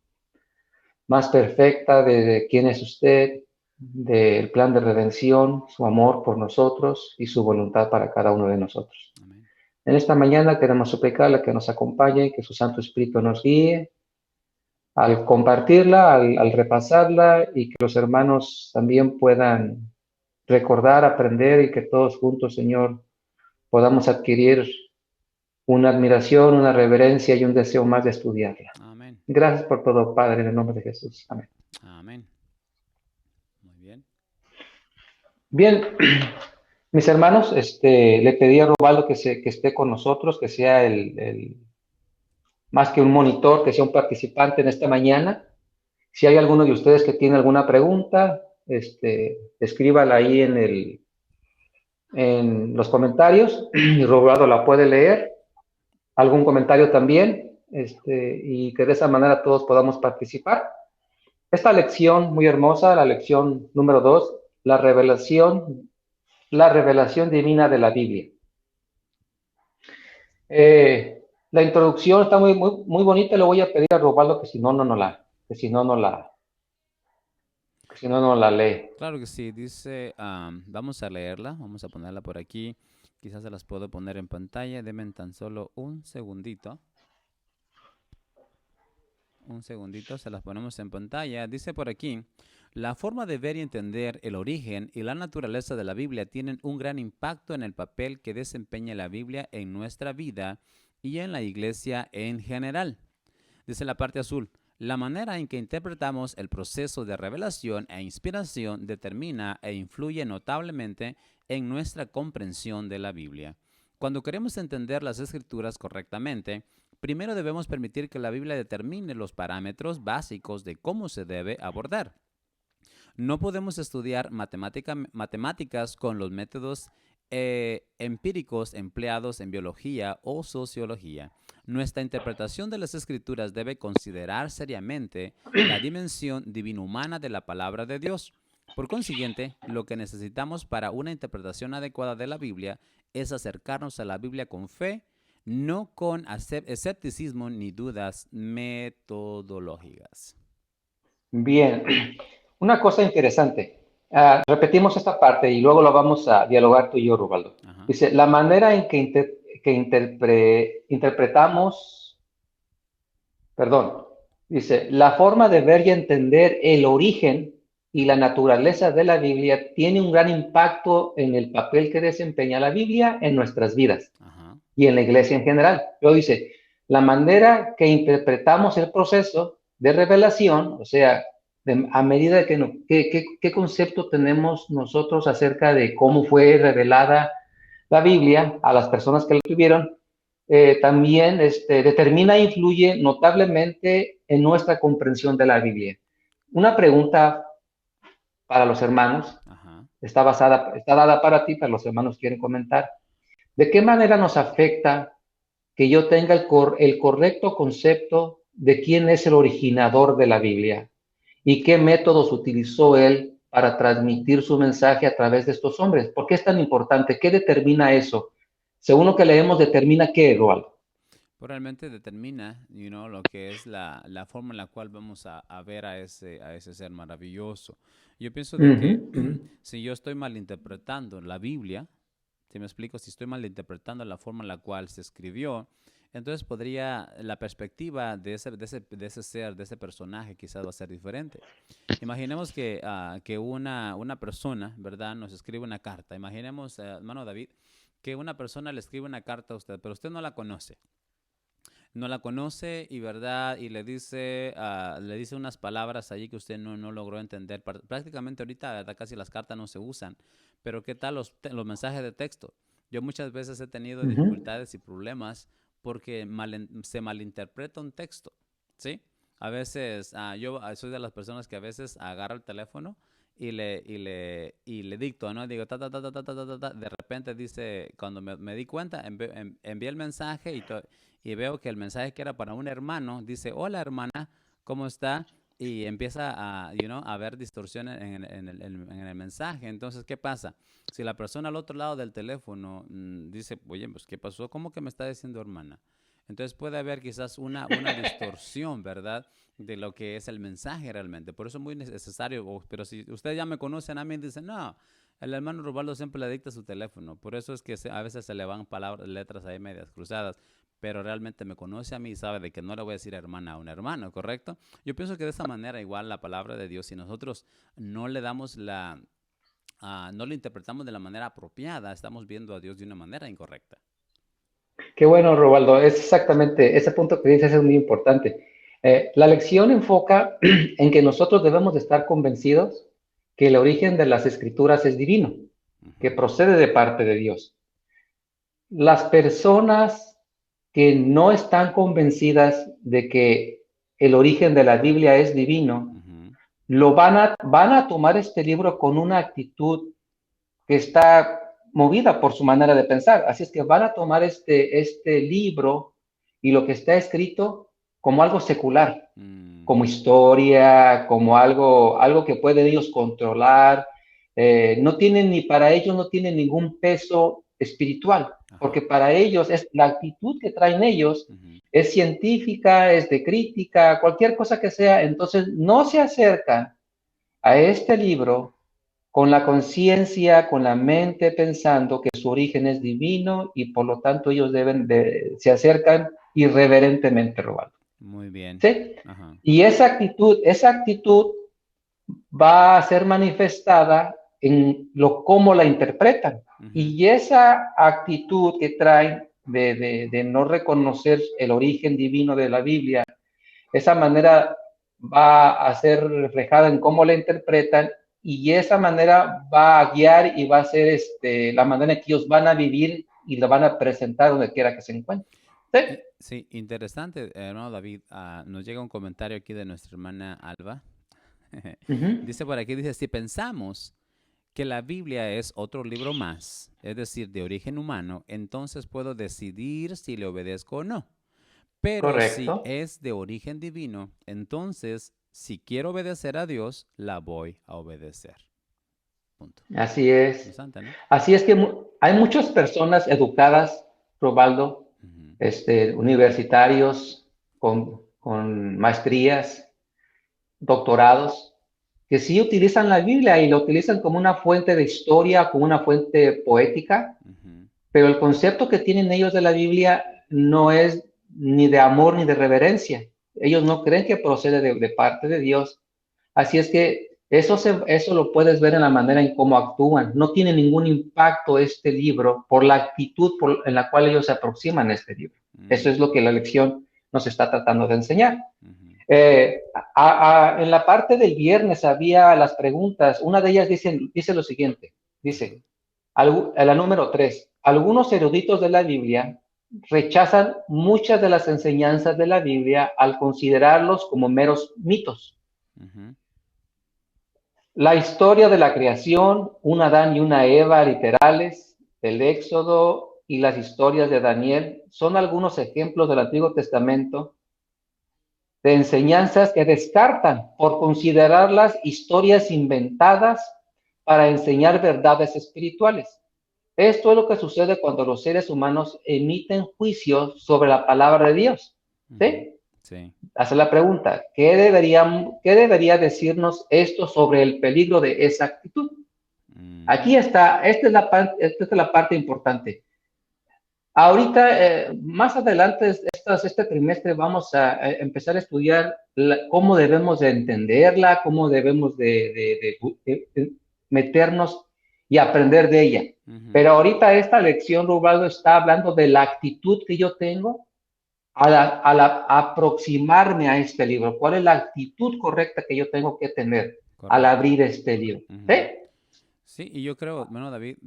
más perfecta de quién es usted, del plan de redención, su amor por nosotros y su voluntad para cada uno de nosotros. Amén. En esta mañana queremos suplicarle que nos acompañe, que su Santo Espíritu nos guíe al compartirla, al repasarla y que los hermanos también puedan recordar, aprender y que todos juntos, Señor, podamos adquirir una admiración, una reverencia y un deseo más de estudiarla. Amén. Gracias por todo, Padre, en el nombre de Jesús. Amén. Amén. Muy bien. Bien, mis hermanos, le pedí a Robaldo que esté con nosotros, que sea más que un monitor, que sea un participante en esta mañana. Si hay alguno de ustedes que tiene alguna pregunta, escríbala ahí en los comentarios y Robaldo la puede leer. Algún comentario también, y que de esa manera todos podamos participar. Esta lección muy hermosa, la lección número 2, la revelación divina de la Biblia. La introducción está muy, muy, muy bonita. Le voy a pedir a Robaldo que si no la lee. Claro que sí. Dice, vamos a leerla, vamos a ponerla por aquí. Quizás se las puedo poner en pantalla. Denme tan solo un segundito. Un segundito, se las ponemos en pantalla. Dice por aquí, la forma de ver y entender el origen y la naturaleza de la Biblia tienen un gran impacto en el papel que desempeña la Biblia en nuestra vida y en la iglesia en general. Dice la parte azul, la manera en que interpretamos el proceso de revelación e inspiración determina e influye notablemente en nuestra comprensión de la Biblia. Cuando queremos entender las Escrituras correctamente, primero debemos permitir que la Biblia determine los parámetros básicos de cómo se debe abordar. No podemos estudiar matemáticas con los métodos empíricos empleados en biología o sociología. Nuestra interpretación de las Escrituras debe considerar seriamente la dimensión divino-humana de la palabra de Dios. Por consiguiente, lo que necesitamos para una interpretación adecuada de la Biblia es acercarnos a la Biblia con fe, no con escepticismo ni dudas metodológicas. Bien, una cosa interesante. Repetimos esta parte y luego lo vamos a dialogar tú y yo, Rubaldo. Dice, la manera en que interpretamos, dice, la forma de ver y entender el origen y la naturaleza de la Biblia tiene un gran impacto en el papel que desempeña la Biblia en nuestras vidas y en la iglesia en general. Luego dice, la manera que interpretamos el proceso de revelación, o sea, a medida qué concepto tenemos nosotros acerca de cómo fue revelada la Biblia a las personas que la tuvieron, también determina e influye notablemente en nuestra comprensión de la Biblia. Una pregunta para los hermanos, está dada para ti, para los hermanos quieren comentar. ¿De qué manera nos afecta que yo tenga el correcto concepto de quién es el originador de la Biblia y qué métodos utilizó él para transmitir su mensaje a través de estos hombres? ¿Por qué es tan importante? ¿Qué determina eso? Según lo que leemos, ¿determina qué, Roaldo? Realmente determina, lo que es la forma en la cual vamos a ver a ese ser maravilloso. Yo pienso de que si yo estoy malinterpretando la Biblia, si me explico, si estoy malinterpretando la forma en la cual se escribió, entonces podría, la perspectiva de ese ser, de ese personaje, quizás va a ser diferente. Imaginemos que una persona, ¿verdad?, nos escribe una carta. Imaginemos, hermano David, que una persona le escribe una carta a usted, pero usted no la conoce. No la conoce y verdad y le dice unas palabras allí que usted no logró entender. Prácticamente ahorita, ¿verdad?, casi las cartas no se usan, pero ¿qué tal los mensajes de texto? Yo muchas veces he tenido dificultades y problemas porque se malinterpreta un texto, ¿sí? A veces yo soy de las personas que a veces agarra el teléfono y le dicto, ¿no? Digo, de repente dice, cuando me di cuenta, envié el mensaje y veo que el mensaje que era para un hermano, dice, hola hermana, ¿cómo está? Y empieza a haber distorsiones en el mensaje. Entonces, ¿qué pasa? Si la persona al otro lado del teléfono dice, oye, pues, ¿qué pasó? ¿Cómo que me está diciendo hermana? Entonces puede haber quizás una distorsión, ¿verdad?, de lo que es el mensaje realmente. Por eso es muy necesario, pero si ustedes ya me conocen a mí, dicen, no, el hermano Rubaldo siempre le dicta su teléfono. Por eso es que a veces se le van letras ahí medias cruzadas. Pero realmente me conoce a mí y sabe de que no le voy a decir hermana a un hermano, ¿correcto? Yo pienso que de esa manera igual la palabra de Dios, si nosotros no le damos no lo interpretamos de la manera apropiada, estamos viendo a Dios de una manera incorrecta. Qué bueno, Robaldo, es exactamente ese punto que dices es muy importante. La lección enfoca en que nosotros debemos de estar convencidos que el origen de las Escrituras es divino, que procede de parte de Dios. Las personas que no están convencidas de que el origen de la Biblia es divino, van a tomar este libro con una actitud que está movida por su manera de pensar. Así es que van a tomar este libro y lo que está escrito como algo secular, como historia, como algo que pueden ellos controlar. Para ellos no tienen ningún peso espiritual, porque para ellos la actitud que traen ellos es científica, es de crítica, cualquier cosa que sea. Entonces no se acercan a este libro con la conciencia, con la mente pensando que su origen es divino y por lo tanto ellos se acercan irreverentemente, Robaldo. Muy bien. ¿Sí? Y esa actitud va a ser manifestada en cómo la interpretan. Y esa actitud que traen de no reconocer el origen divino de la Biblia, esa manera va a ser reflejada en cómo la interpretan y esa manera va a guiar y va a ser la manera en que ellos van a vivir y lo van a presentar donde quiera que se encuentren. ¿Sí? Sí, interesante, hermano David. Nos llega un comentario aquí de nuestra hermana Alba. Ujú. Dice por aquí, dice, si pensamos que la Biblia es otro libro más, es decir, de origen humano, entonces puedo decidir si le obedezco o no. Pero si Correcto. es de origen divino, entonces, si quiero obedecer a Dios, la voy a obedecer. Punto. Así es. Interesante, ¿no? Así es que hay muchas personas educadas, Robaldo, Ujú, universitarios con maestrías, doctorados, que sí utilizan la Biblia y la utilizan como una fuente de historia, como una fuente poética, ujú, pero el concepto que tienen ellos de la Biblia no es ni de amor ni de reverencia. Ellos no creen que procede de parte de Dios. Así es que eso lo puedes ver en la manera en cómo actúan. No tiene ningún impacto este libro por la actitud en la cual ellos se aproximan a este libro. Eso es lo que la lección nos está tratando de enseñar. ujú, En la parte del viernes había las preguntas. Una de ellas dice lo siguiente. ujú, Dice, la número 3. Algunos eruditos de la Biblia rechazan muchas de las enseñanzas de la Biblia al considerarlos como meros mitos. ujú, La historia de la creación, un Adán y una Eva literales, el Éxodo y las historias de Daniel son algunos ejemplos del Antiguo Testamento de enseñanzas que descartan por considerarlas historias inventadas para enseñar verdades espirituales. Esto es lo que sucede cuando los seres humanos emiten juicios sobre la palabra de Dios. ujú. ¿Sí? Sí. Hace la pregunta, ¿qué debería decirnos esto sobre el peligro de esa actitud? Aquí está, esta es la parte importante. Ahorita, más adelante, este trimestre, vamos a empezar a estudiar cómo debemos de entenderla, cómo debemos de meternos y aprender de ella. Ujú. Pero ahorita esta lección, Rubaldo, está hablando de la actitud que yo tengo al aproximarme a este libro. ¿Cuál es la actitud correcta que yo tengo que tener al Correcto. abrir este libro? Ujú. ¿Sí? Sí, y yo creo, bueno, David,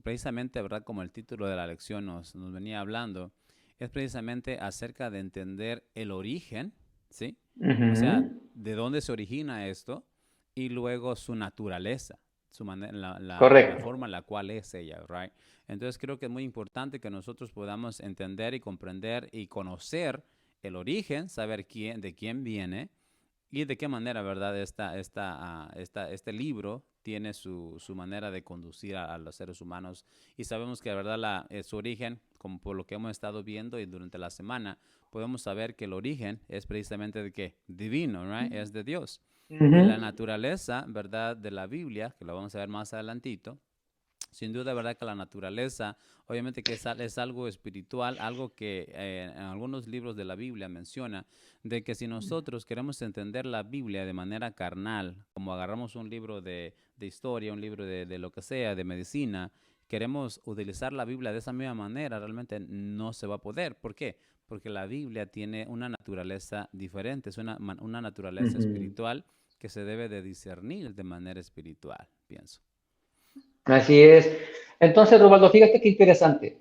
precisamente, ¿verdad? Como el título de la lección nos venía hablando, es precisamente acerca de entender el origen, ¿sí? O sea, Uh-huh. de dónde se origina esto y luego su naturaleza, su manera, la Correcto. forma en la cual es ella, right? Entonces creo que es muy importante que nosotros podamos entender y comprender y conocer el origen, saber de quién viene y de qué manera, ¿verdad? Este libro tiene su manera de conducir a los seres humanos. Y sabemos que, ¿verdad? Su origen, como por lo que hemos estado viendo y durante la semana, podemos saber que el origen es precisamente de qué? Divino, ¿right? Es de Dios. Y la Uh-huh. naturaleza, ¿verdad? De la Biblia, que lo vamos a ver más adelantito, sin duda, verdad que la naturaleza, obviamente que es algo espiritual, algo que en algunos libros de la Biblia menciona, de que si nosotros queremos entender la Biblia de manera carnal, como agarramos un libro de historia, un libro de lo que sea, de medicina, queremos utilizar la Biblia de esa misma manera, realmente no se va a poder. ¿Por qué? Porque la Biblia tiene una naturaleza diferente, es una naturaleza Uh-huh. espiritual que se debe de discernir de manera espiritual, pienso. Así es. Entonces, Robaldo, fíjate qué interesante.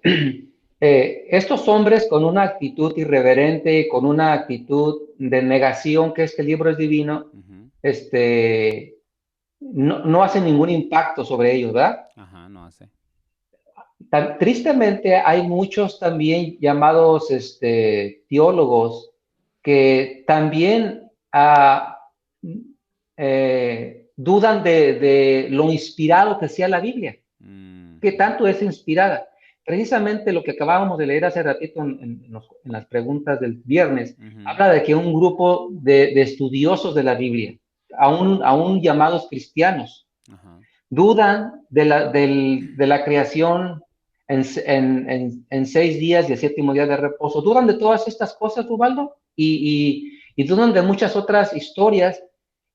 Estos hombres con una actitud irreverente, con una actitud de negación que este libro es divino, Uh-huh. no hacen ningún impacto sobre ellos, ¿verdad? Ajá, no hace. Tristemente, hay muchos también llamados teólogos que también dudan de lo inspirado que sea la Biblia. ¿Qué tanto es inspirada? Precisamente lo que acabábamos de leer hace ratito en las preguntas del viernes, habla de que un grupo de estudiosos de la Biblia, aún llamados cristianos, dudan de la creación en 6 días y el 7º día de reposo. Dudan de todas estas cosas, Ubaldo, y dudan de muchas otras historias,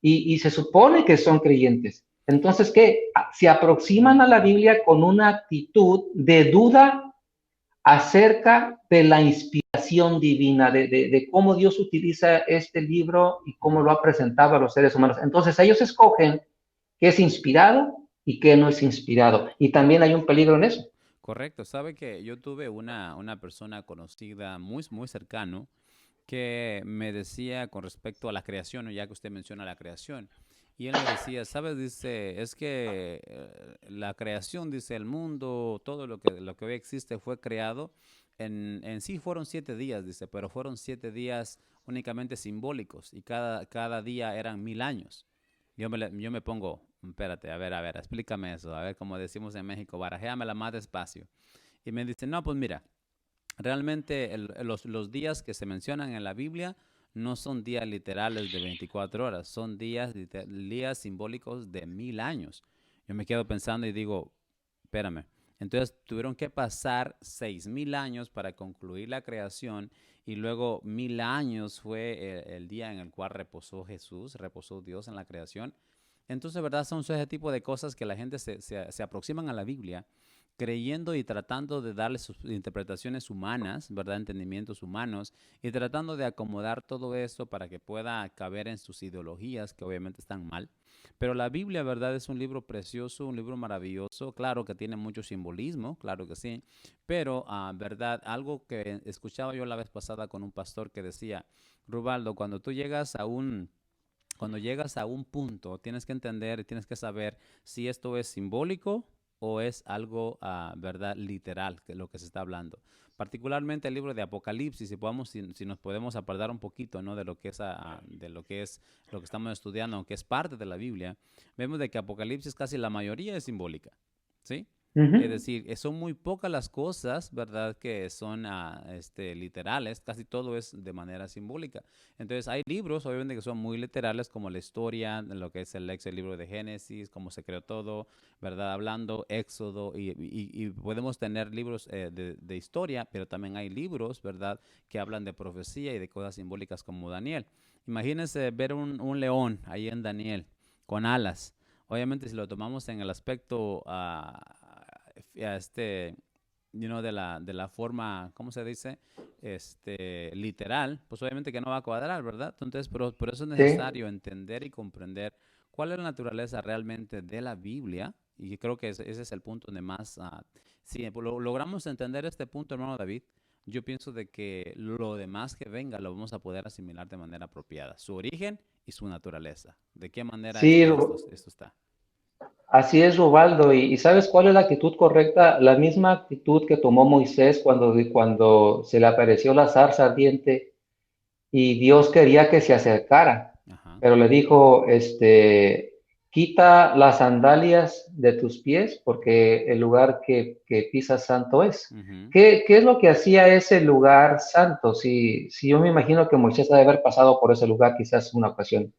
y se supone que son creyentes. Entonces, ¿qué? Se aproximan a la Biblia con una actitud de duda acerca de la inspiración divina, de cómo Dios utiliza este libro y cómo lo ha presentado a los seres humanos. Entonces, ellos escogen qué es inspirado y qué no es inspirado. Y también hay un peligro en eso. Correcto. Sabe que yo tuve una persona conocida muy cercano que me decía con respecto a la creación, ¿no? Ya que usted menciona la creación. Y él me decía, ¿sabes? Dice, es que la creación, dice, el mundo, todo lo que hoy existe fue creado. En sí fueron 7 días, dice, pero fueron 7 días únicamente simbólicos y cada día eran 1000 años. Yo me pongo, espérate, a ver, explícame eso, a ver, como decimos en México, barajéamela más despacio. Y me dice, no, pues mira, realmente los días que se mencionan en la Biblia no son días literales de 24 horas, son días simbólicos de 1000 años. Yo me quedo pensando y digo, espérame, entonces tuvieron que pasar 6000 años para concluir la creación y luego 1000 años fue el día en el cual reposó Jesús, reposó Dios en la creación. Entonces, ¿verdad? Son ese tipo de cosas que la gente se aproximan a la Biblia creyendo y tratando de darle sus interpretaciones humanas, ¿verdad? Entendimientos humanos y tratando de acomodar todo esto para que pueda caber en sus ideologías, que obviamente están mal. Pero la Biblia, ¿verdad? Es un libro precioso, un libro maravilloso, claro que tiene mucho simbolismo, claro que sí, pero, ¿verdad? Algo que escuchaba yo la vez pasada con un pastor que decía, Rubaldo, cuando llegas a un punto, tienes que entender y tienes que saber si esto es simbólico o es algo, ¿verdad? Literal, que es lo que se está hablando. Particularmente el libro de Apocalipsis, si nos podemos apartar un poquito, ¿no? de lo que es lo que estamos estudiando, aunque es parte de la Biblia, vemos de que Apocalipsis casi la mayoría es simbólica, ¿sí? Es decir, son muy pocas las cosas, ¿verdad?, que son literales, casi todo es de manera simbólica. Entonces, hay libros, obviamente, que son muy literales, como la historia, lo que es el libro de Génesis, cómo se creó todo, ¿verdad?, hablando, Éxodo, y podemos tener libros de historia, pero también hay libros, ¿verdad?, que hablan de profecía y de cosas simbólicas como Daniel. Imagínense ver un león ahí en Daniel, con alas. Obviamente, si lo tomamos en el aspecto de la forma, ¿cómo se dice? Literal, pues obviamente que no va a cuadrar, ¿verdad? Entonces, por eso es necesario entender y comprender cuál es la naturaleza realmente de la Biblia, y creo que ese es el punto donde más, si logramos entender este punto, hermano David, yo pienso de que lo demás que venga lo vamos a poder asimilar de manera apropiada, su origen y su naturaleza, de qué manera esto está. Así es, Rubaldo. ¿Y sabes cuál es la actitud correcta? La misma actitud que tomó Moisés cuando se le apareció la zarza ardiente y Dios quería que se acercara. Ajá. Pero le dijo, quita las sandalias de tus pies porque el lugar que pisas santo es. Uh-huh. ¿Qué es lo que hacía ese lugar santo? Si yo me imagino que Moisés ha de haber pasado por ese lugar quizás una ocasión.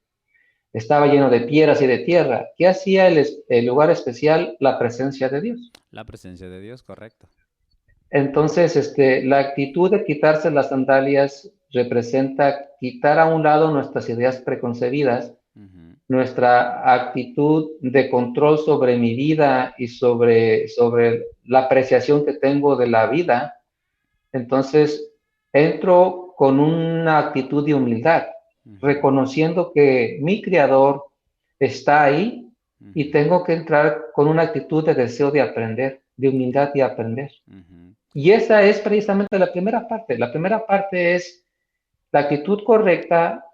Estaba lleno de piedras y de tierra. ¿Qué hacía el lugar especial? La presencia de Dios. La presencia de Dios, correcto. Entonces, la actitud de quitarse las sandalias representa quitar a un lado nuestras ideas preconcebidas, uh-huh, nuestra actitud de control sobre mi vida y sobre la apreciación que tengo de la vida. Entonces, entro con una actitud de humildad, reconociendo que mi Creador está ahí y tengo que entrar con una actitud de deseo de aprender, de humildad y aprender. Y esa es precisamente la primera parte. La primera parte es, la actitud correcta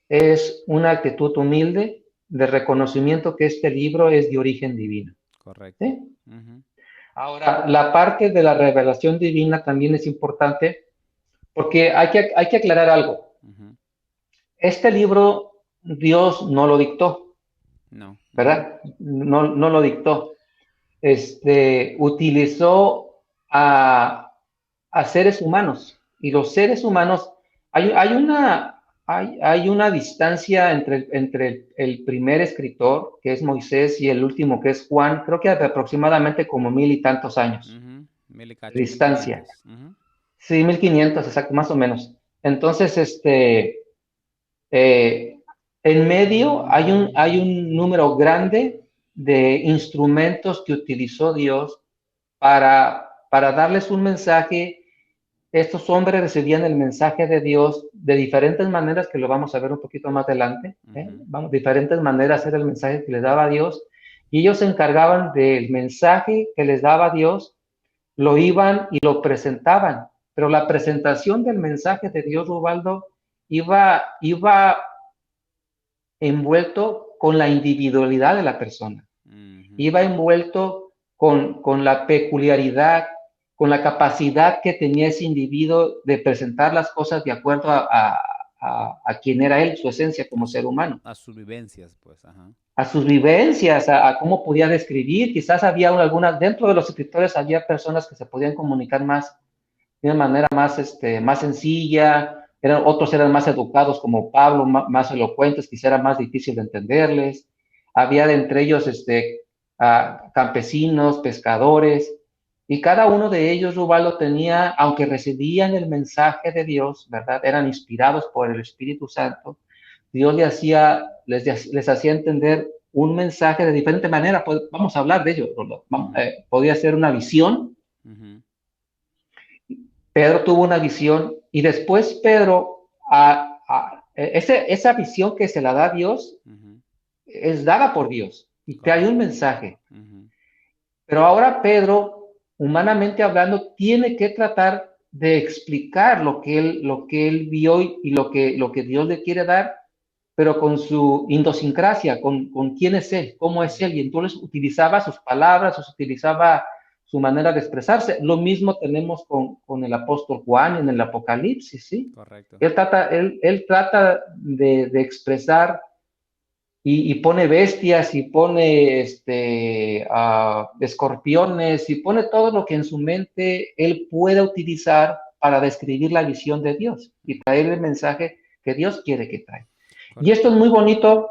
es una actitud humilde de reconocimiento que este libro es de origen divino. Correcto. ¿Sí? Ahora, la parte de la revelación divina también es importante porque hay que aclarar algo. Este libro Dios no lo dictó, ¿verdad? No lo dictó. Utilizó a seres humanos, y los seres humanos, hay una distancia entre el primer escritor, que es Moisés, y el último, que es Juan, creo que de aproximadamente como 1000 y tantos años. De distancia. Sí, 1500, exacto, más o menos. Entonces, en medio hay un número grande de instrumentos que utilizó Dios para darles un mensaje. Estos hombres recibían el mensaje de Dios de diferentes maneras, que lo vamos a ver un poquito más adelante. Diferentes maneras era el mensaje que les daba Dios, y ellos se encargaban del mensaje que les daba Dios, lo iban y lo presentaban. Pero la presentación del mensaje de Dios, Rubaldo, iba envuelto con la individualidad de la persona. Iba envuelto con la peculiaridad, con la capacidad que tenía ese individuo de presentar las cosas de acuerdo a quién era él, su esencia como ser humano. A sus vivencias, pues. Ajá. A sus vivencias, a cómo podía describir. Quizás había algunas, dentro de los escritores había personas que se podían comunicar más, de una manera más sencilla, otros eran más educados como Pablo, más elocuentes, quizá era más difícil de entenderles. Había de entre ellos campesinos, pescadores, y cada uno de ellos, Rubaldo, tenía, aunque recibían el mensaje de Dios, ¿verdad? Eran inspirados por el Espíritu Santo, Dios les hacía entender un mensaje de diferente manera. Vamos a hablar de ello. Podía ser una visión. Pedro tuvo una visión y después Pedro, esa visión que se la da Dios, es dada por Dios y trae un mensaje. Pero ahora Pedro, humanamente hablando, tiene que tratar de explicar lo que él vio y lo que Dios le quiere dar, pero con su idiosincrasia, con quién es él, cómo es él, y entonces utilizaba sus palabras, utilizaba su manera de expresarse. Lo mismo tenemos con el apóstol Juan en el Apocalipsis, ¿sí? Correcto. Él trata de expresar y pone bestias y pone escorpiones y pone todo lo que en su mente él pueda utilizar para describir la visión de Dios y traer el mensaje que Dios quiere que trae. Y esto es muy bonito,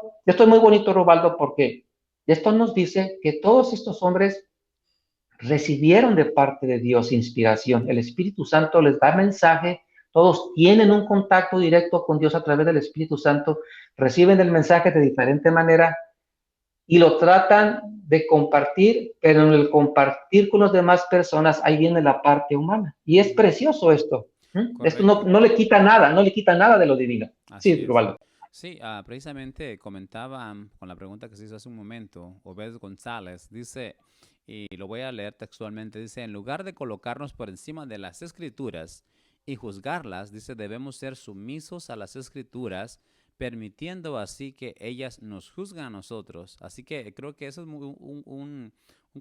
Rubaldo, porque esto nos dice que todos estos hombres recibieron de parte de Dios inspiración. El Espíritu Santo les da mensaje, todos tienen un contacto directo con Dios a través del Espíritu Santo, reciben el mensaje de diferente manera y lo tratan de compartir, pero en el compartir con las demás personas, ahí viene la parte humana. Y es precioso esto. Esto no le quita nada de lo divino. Así sí, Rubaldo. Sí, precisamente comentaba con la pregunta que se hizo hace un momento, Obed González, dice, y lo voy a leer textualmente, dice, en lugar de colocarnos por encima de las Escrituras y juzgarlas, dice, debemos ser sumisos a las Escrituras, permitiendo así que ellas nos juzgan a nosotros. Así que creo que eso es un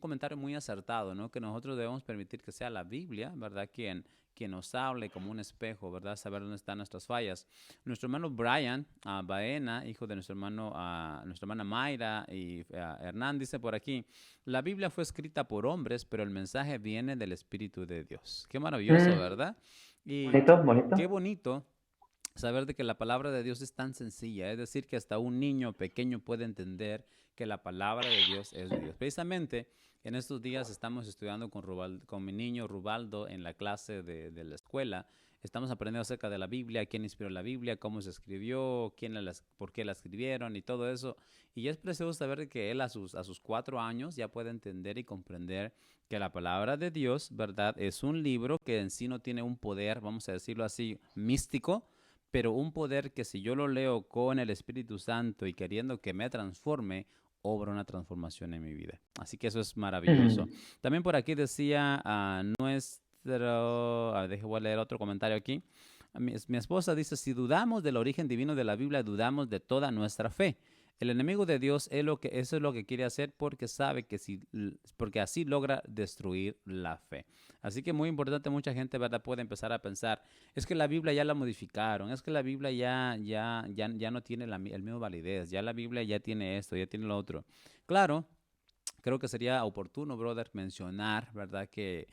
comentario muy acertado, ¿no? Que nosotros debemos permitir que sea la Biblia, ¿verdad? Quien nos hable como un espejo, ¿verdad? Saber dónde están nuestras fallas. Nuestro hermano Brian Baena, hijo de nuestra hermana Mayra y Hernán, dice por aquí, la Biblia fue escrita por hombres, pero el mensaje viene del Espíritu de Dios. Qué maravilloso, ¿verdad? Y bonito. Qué bonito saber de que la palabra de Dios es tan sencilla, es decir, que hasta un niño pequeño puede entender que la palabra de Dios es de Dios. Precisamente, en estos días estamos estudiando con mi niño Rubaldo en la clase de la escuela. Estamos aprendiendo acerca de la Biblia, quién inspiró la Biblia, cómo se escribió, por qué la escribieron y todo eso. Y es precioso saber que él a sus 4 años ya puede entender y comprender que la palabra de Dios, ¿verdad? Es un libro que en sí no tiene un poder, vamos a decirlo así, místico, pero un poder que si yo lo leo con el Espíritu Santo y queriendo que me transforme, obra una transformación en mi vida. Así que eso es maravilloso. También por aquí decía voy a leer otro comentario aquí. Mi esposa dice, si dudamos del origen divino de la Biblia, dudamos de toda nuestra fe. El enemigo de Dios eso es lo que quiere hacer porque sabe que porque así logra destruir la fe. Así que muy importante, mucha gente, ¿verdad?, puede empezar a pensar, es que la Biblia ya la modificaron, es que la Biblia ya no tiene el mismo validez, ya la Biblia ya tiene esto, ya tiene lo otro. Claro, creo que sería oportuno, brother, mencionar, ¿verdad?, que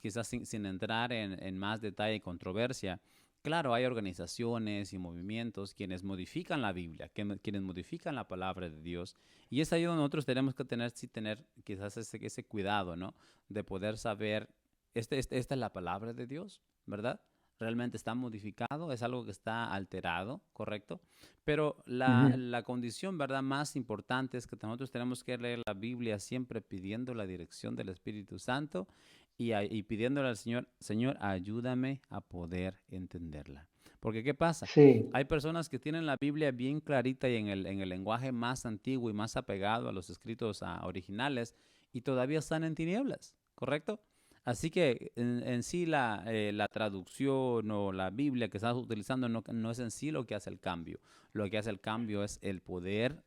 quizás sin entrar en más detalle y controversia, claro, hay organizaciones y movimientos quienes modifican la Biblia, quienes modifican la palabra de Dios. Y es ahí donde nosotros tenemos que tener quizás ese cuidado, ¿no? De poder saber, esta es la palabra de Dios, ¿verdad? Realmente está modificado, es algo que está alterado, ¿correcto? Pero la condición, ¿verdad?, más importante es que nosotros tenemos que leer la Biblia siempre pidiendo la dirección del Espíritu Santo y pidiéndole al Señor, ayúdame a poder entenderla. Porque ¿qué pasa? Sí. Hay personas que tienen la Biblia bien clarita y en el lenguaje más antiguo y más apegado a los escritos originales y todavía están en tinieblas, ¿correcto? Así que en sí la traducción o la Biblia que estás utilizando no es en sí lo que hace el cambio. Lo que hace el cambio es el poder,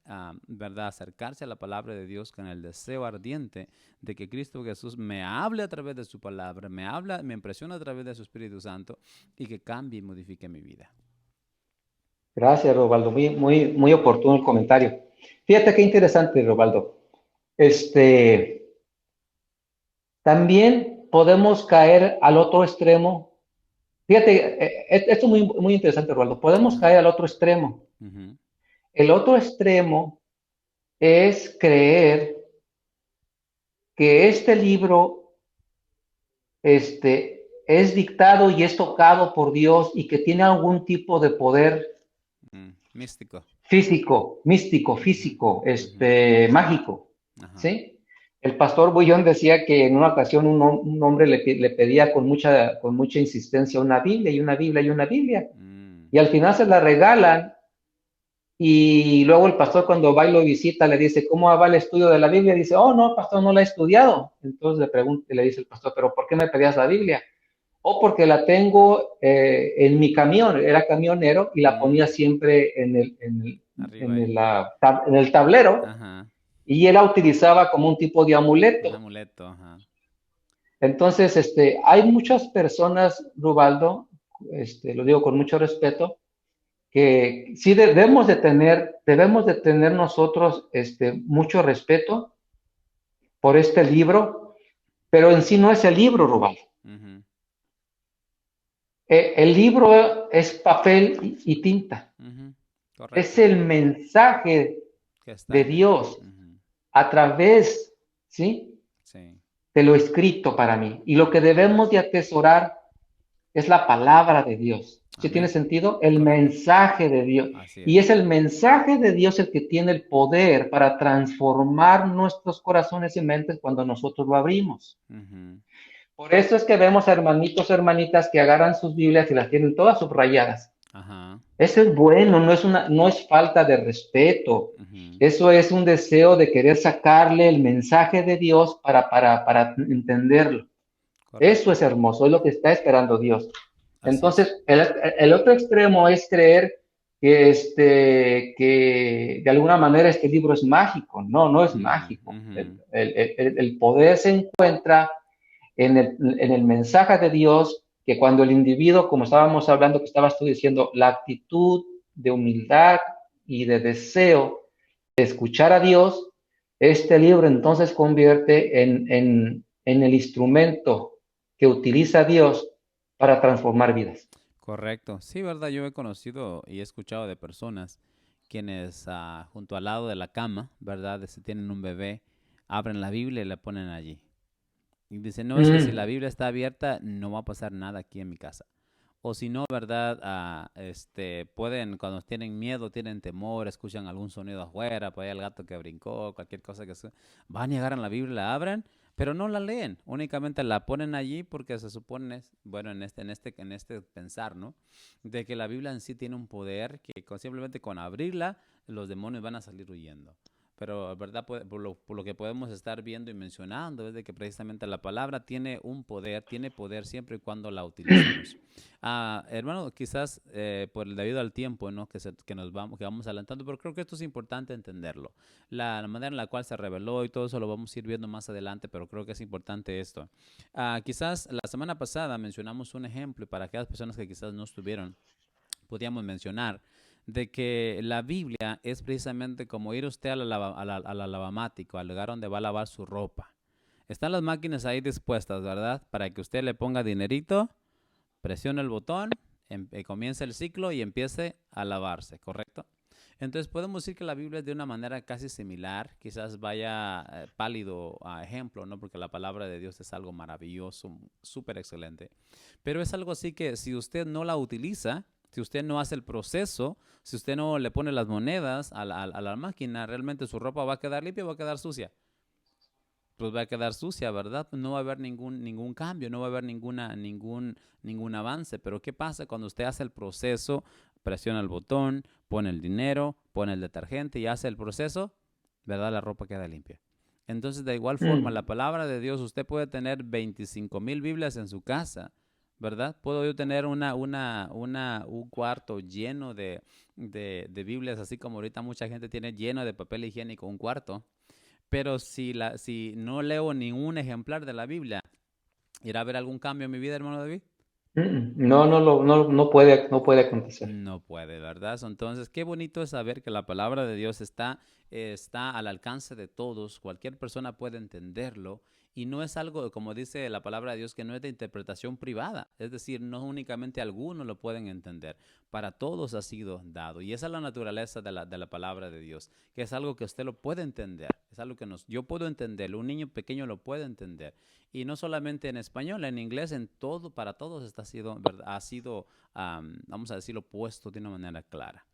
¿verdad?, acercarse a la palabra de Dios con el deseo ardiente de que Cristo Jesús me hable a través de su palabra, me impresione a través de su Espíritu Santo y que cambie y modifique mi vida. Gracias, Robaldo. Muy oportuno el comentario. Fíjate qué interesante, Robaldo. También podemos caer al otro extremo. Fíjate, esto es muy interesante, Robaldo. Podemos caer al otro extremo. Ujú. El otro extremo es creer que este libro es dictado y es tocado por Dios y que tiene algún tipo de poder Místico. místico, físico, mágico, ¿sí? El pastor Bullón decía que en una ocasión un hombre le pedía con mucha insistencia una Biblia y una Biblia y una Biblia. Y al final se la regalan y luego el pastor cuando va y lo visita le dice, ¿cómo va el estudio de la Biblia? Dice, oh, no, pastor, no la he estudiado. Entonces le dice el pastor, ¿pero por qué me pedías la Biblia? Porque la tengo en mi camión, era camionero y la ponía siempre en el tablero. Ajá. Y él la utilizaba como un tipo de amuleto. Un amuleto, ajá. Entonces, hay muchas personas, Rubaldo, lo digo con mucho respeto, que sí debemos de tener nosotros mucho respeto por este libro, pero en sí no es el libro, Rubaldo. Uh-huh. El libro es papel y tinta. Uh-huh. Es el mensaje de Dios a través, ¿sí? Sí. De lo escrito para mí. Y lo que debemos de atesorar es la palabra de Dios. ¿Sí tiene sentido? El mensaje de Dios. Y es el mensaje de Dios el que tiene el poder para transformar nuestros corazones y mentes cuando nosotros lo abrimos. Uh-huh. Por eso es que vemos a hermanitos, hermanitas que agarran sus Biblias y las tienen todas subrayadas. Ajá. Eso es bueno, no es falta de respeto. Uh-huh. Eso es un deseo de querer sacarle el mensaje de Dios para entenderlo. Correcto. Eso es hermoso, es lo que está esperando Dios. Así entonces, el otro extremo es creer que de alguna manera este libro es mágico. No es mágico. Uh-huh. El poder se encuentra en el mensaje de Dios, que cuando el individuo, como estábamos hablando, que estabas tú diciendo, la actitud de humildad y de deseo de escuchar a Dios, este libro entonces convierte en el instrumento que utiliza Dios para transformar vidas. Correcto. Sí, verdad, yo he conocido y he escuchado de personas quienes junto al lado de la cama, verdad, si tienen un bebé, abren la Biblia y la ponen allí. Y dicen, no, es que si la Biblia está abierta, no va a pasar nada aquí en mi casa. O si no, ¿verdad? Pueden, cuando tienen miedo, tienen temor, escuchan algún sonido afuera, por ahí el gato que brincó, cualquier cosa que sea, van y agarran la Biblia, la abren, pero no la leen, únicamente la ponen allí porque se supone, bueno, en este pensar, ¿no? De que la Biblia en sí tiene un poder que simplemente con abrirla, los demonios van a salir huyendo. Pero, ¿verdad? Por lo que podemos estar viendo y mencionando es de que precisamente la palabra tiene poder siempre y cuando la utilicemos. Hermano, quizás debido al tiempo, ¿no? que vamos adelantando, pero creo que esto es importante entenderlo. La manera en la cual se reveló y todo eso lo vamos a ir viendo más adelante, pero creo que es importante esto. Quizás la semana pasada mencionamos un ejemplo y para aquellas personas que quizás no estuvieron, podíamos mencionar de que la Biblia es precisamente como ir usted al lavamático, al lugar donde va a lavar su ropa. Están las máquinas ahí dispuestas, ¿verdad? Para que usted le ponga dinerito, presione el botón, comience el ciclo y empiece a lavarse, ¿correcto? Entonces podemos decir que la Biblia es de una manera casi similar, quizás vaya pálido a ejemplo, ¿no? Porque la palabra de Dios es algo maravilloso, súper excelente. Pero es algo así que si usted no la utiliza, si usted no hace el proceso, si usted no le pone las monedas a la máquina, realmente su ropa va a quedar limpia o va a quedar sucia. Pues va a quedar sucia, ¿verdad? No va a haber ningún cambio, no va a haber ningún avance. Pero ¿qué pasa cuando usted hace el proceso, presiona el botón, pone el dinero, pone el detergente y hace el proceso? ¿Verdad? La ropa queda limpia. Entonces, de igual forma, la palabra de Dios, usted puede tener 25,000 Biblias en su casa, ¿verdad? Puedo yo tener un cuarto lleno de Biblias, así como ahorita mucha gente tiene lleno de papel higiénico un cuarto. Pero si no leo ningún ejemplar de la Biblia, ¿irá a haber algún cambio en mi vida, hermano David? No puede acontecer. No puede, ¿verdad? Entonces, qué bonito es saber que la palabra de Dios está al alcance de todos. Cualquier persona puede entenderlo. Y no es algo, como dice la palabra de Dios, que no es de interpretación privada. Es decir, no únicamente algunos lo pueden entender. Para todos ha sido dado. Y esa es la naturaleza de la palabra de Dios, que es algo que usted lo puede entender. Es algo que yo puedo entenderlo. Un niño pequeño lo puede entender. Y no solamente en español, en inglés, para todos ha sido, vamos a decirlo, puesto de una manera clara.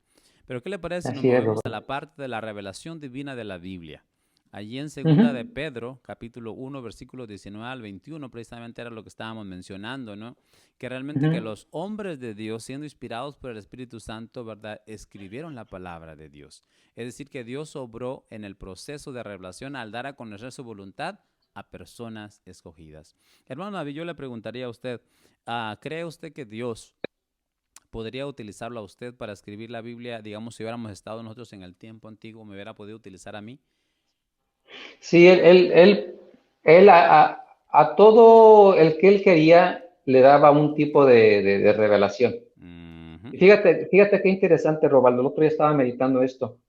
Pero ¿qué le parece si nos movemos a la parte de la revelación divina de la Biblia? Allí en segunda de Pedro, capítulo 1, versículos 19 al 21, precisamente era lo que estábamos mencionando, ¿no? Que realmente que los hombres de Dios, siendo inspirados por el Espíritu Santo, ¿verdad?, escribieron la palabra de Dios. Es decir, que Dios obró en el proceso de revelación al dar a conocer su voluntad a personas escogidas. Hermano David, yo le preguntaría a usted, ¿cree usted que Dios podría utilizarlo a usted para escribir la Biblia? Digamos, si hubiéramos estado nosotros en el tiempo antiguo, ¿me hubiera podido utilizar a mí? Sí, él a todo el que él quería le daba un tipo de revelación. Y fíjate qué interesante, Robaldo. El otro día estaba meditando esto.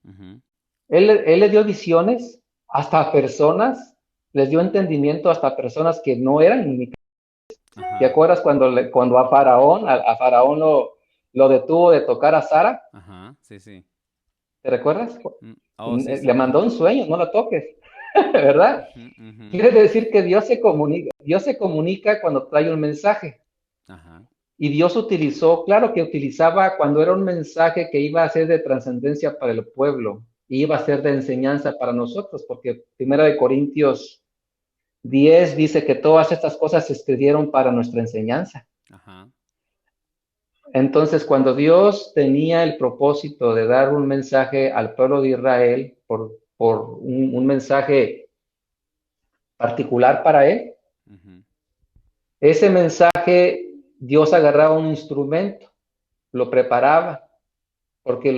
Él le dio visiones hasta a personas, les dio entendimiento hasta a personas que no eran ni. ¿Te acuerdas cuando a Faraón lo detuvo de tocar a Sara? Ajá, sí. ¿Te recuerdas? Sí. Le mandó un sueño, no la toques. ¿Verdad? Quiere decir que Dios se comunica cuando trae un mensaje. Y Dios utilizaba cuando era un mensaje que iba a ser de trascendencia para el pueblo, y iba a ser de enseñanza para nosotros, porque 1 Corintios 10 dice que todas estas cosas se escribieron para nuestra enseñanza. Entonces, cuando Dios tenía el propósito de dar un mensaje al pueblo de Israel, por un mensaje particular para él, ese mensaje Dios agarraba un instrumento, lo preparaba, porque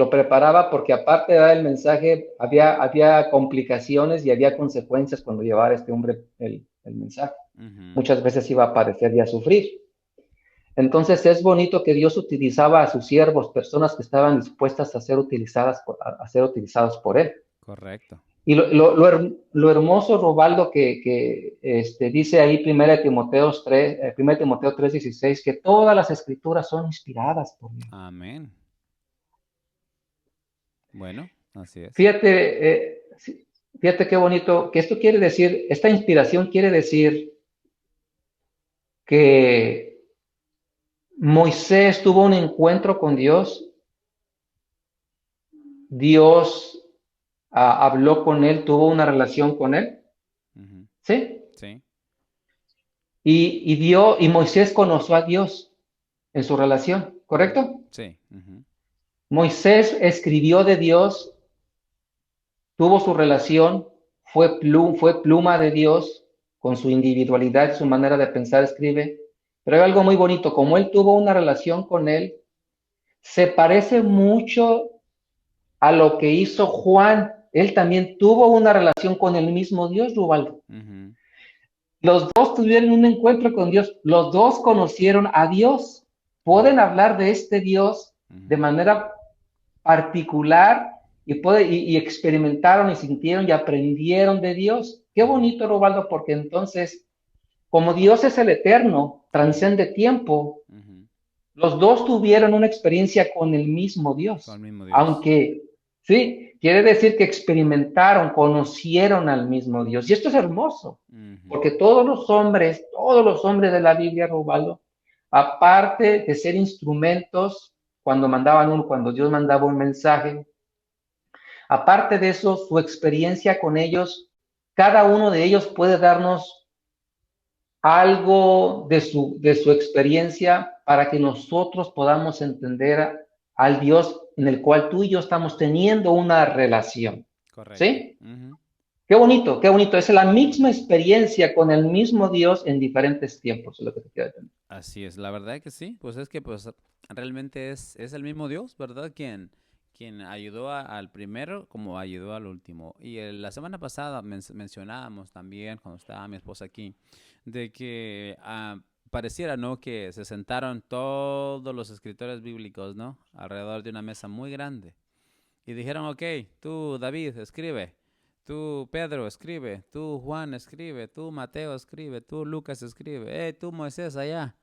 aparte de dar el mensaje, había complicaciones y había consecuencias cuando llevara este hombre el mensaje. Muchas veces iba a padecer y a sufrir. Entonces es bonito que Dios utilizaba a sus siervos, personas que estaban dispuestas a ser utilizados por él. Correcto. Y lo hermoso, Robaldo, que dice ahí 1 Timoteo 3:16, que todas las escrituras son inspiradas por Dios. Amén. Bueno, así es. Fíjate qué bonito, que esto quiere decir, esta inspiración quiere decir que Moisés tuvo un encuentro con Dios. Dios habló con él, tuvo una relación con él. ¿Sí? Sí. Y Moisés conoció a Dios en su relación, ¿correcto? Sí. Moisés escribió de Dios, tuvo su relación, fue pluma de Dios, con su individualidad, su manera de pensar, escribe. Pero hay algo muy bonito, como él tuvo una relación con él, se parece mucho a lo que hizo Juan. Él también tuvo una relación con el mismo Dios, Rubaldo. Los dos tuvieron un encuentro con Dios, los dos conocieron a Dios, pueden hablar de este Dios de manera particular y experimentaron y sintieron y aprendieron de Dios. Qué bonito, Rubaldo, porque entonces, como Dios es el eterno, transcende tiempo, los dos tuvieron una experiencia con el mismo Dios. Aunque, sí, quiere decir que experimentaron, conocieron al mismo Dios. Y esto es hermoso, porque todos los hombres de la Biblia, Rubaldo, aparte de ser instrumentos, cuando Dios mandaba un mensaje, aparte de eso, su experiencia con ellos, cada uno de ellos puede darnos algo de su experiencia para que nosotros podamos entender al Dios en el cual tú y yo estamos teniendo una relación. Correcto. ¿Sí? Qué bonito, qué bonito. Es la misma experiencia con el mismo Dios en diferentes tiempos, es lo que te quiero decir. Así es, la verdad que sí, pues es que pues realmente es el mismo Dios, ¿verdad? Quien ayudó al primero como ayudó al último. Y la semana pasada mencionábamos también, cuando estaba mi esposa aquí, de que pareciera, ¿no? Que se sentaron todos los escritores bíblicos, ¿no? Alrededor de una mesa muy grande. Y dijeron, ok, tú David, escribe. Tú, Pedro, escribe. Tú, Juan, escribe. Tú, Mateo, escribe. Tú, Lucas, escribe. Tú, Moisés, allá,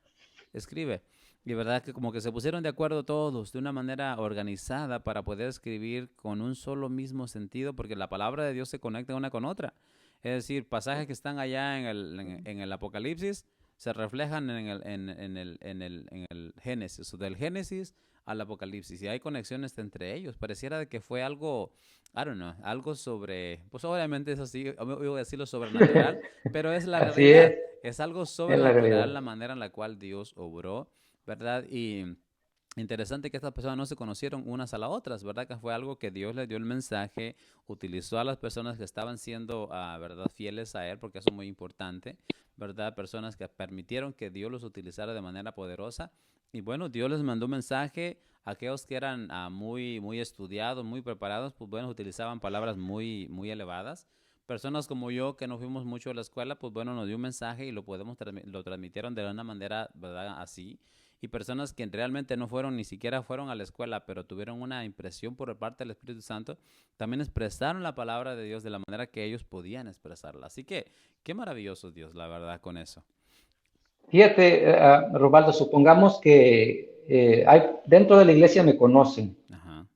escribe. Y verdad que como que se pusieron de acuerdo todos de una manera organizada para poder escribir con un solo mismo sentido, porque la palabra de Dios se conecta una con otra. Es decir, pasajes que están allá en el Apocalipsis se reflejan en el Génesis, o del Génesis al Apocalipsis, y hay conexiones entre ellos. Pareciera de que fue algo, I don't know, algo sobre, pues obviamente es así, voy a decirlo sobrenatural, pero es la Así realidad, es es algo la sobrenatural realidad. la manera en la cual Dios obró, ¿verdad? Y interesante que estas personas no se conocieron unas a las otras, ¿verdad? Que fue algo que Dios les dio el mensaje, utilizó a las personas que estaban siendo, ¿verdad? Fieles a Él, porque eso es muy importante, ¿verdad? Personas que permitieron que Dios los utilizara de manera poderosa. Y bueno, Dios les mandó un mensaje a aquellos que eran muy estudiados, muy preparados, pues bueno, utilizaban palabras muy elevadas. Personas como yo, que no fuimos mucho a la escuela, pues bueno, nos dio un mensaje y lo transmitieron de una manera, ¿verdad? Así. Y personas que realmente no fueron, ni siquiera fueron a la escuela, pero tuvieron una impresión por parte del Espíritu Santo, también expresaron la palabra de Dios de la manera que ellos podían expresarla. Así que, qué maravilloso Dios, la verdad, con eso. Fíjate, Robaldo, supongamos que dentro de la iglesia me conocen, Ajá.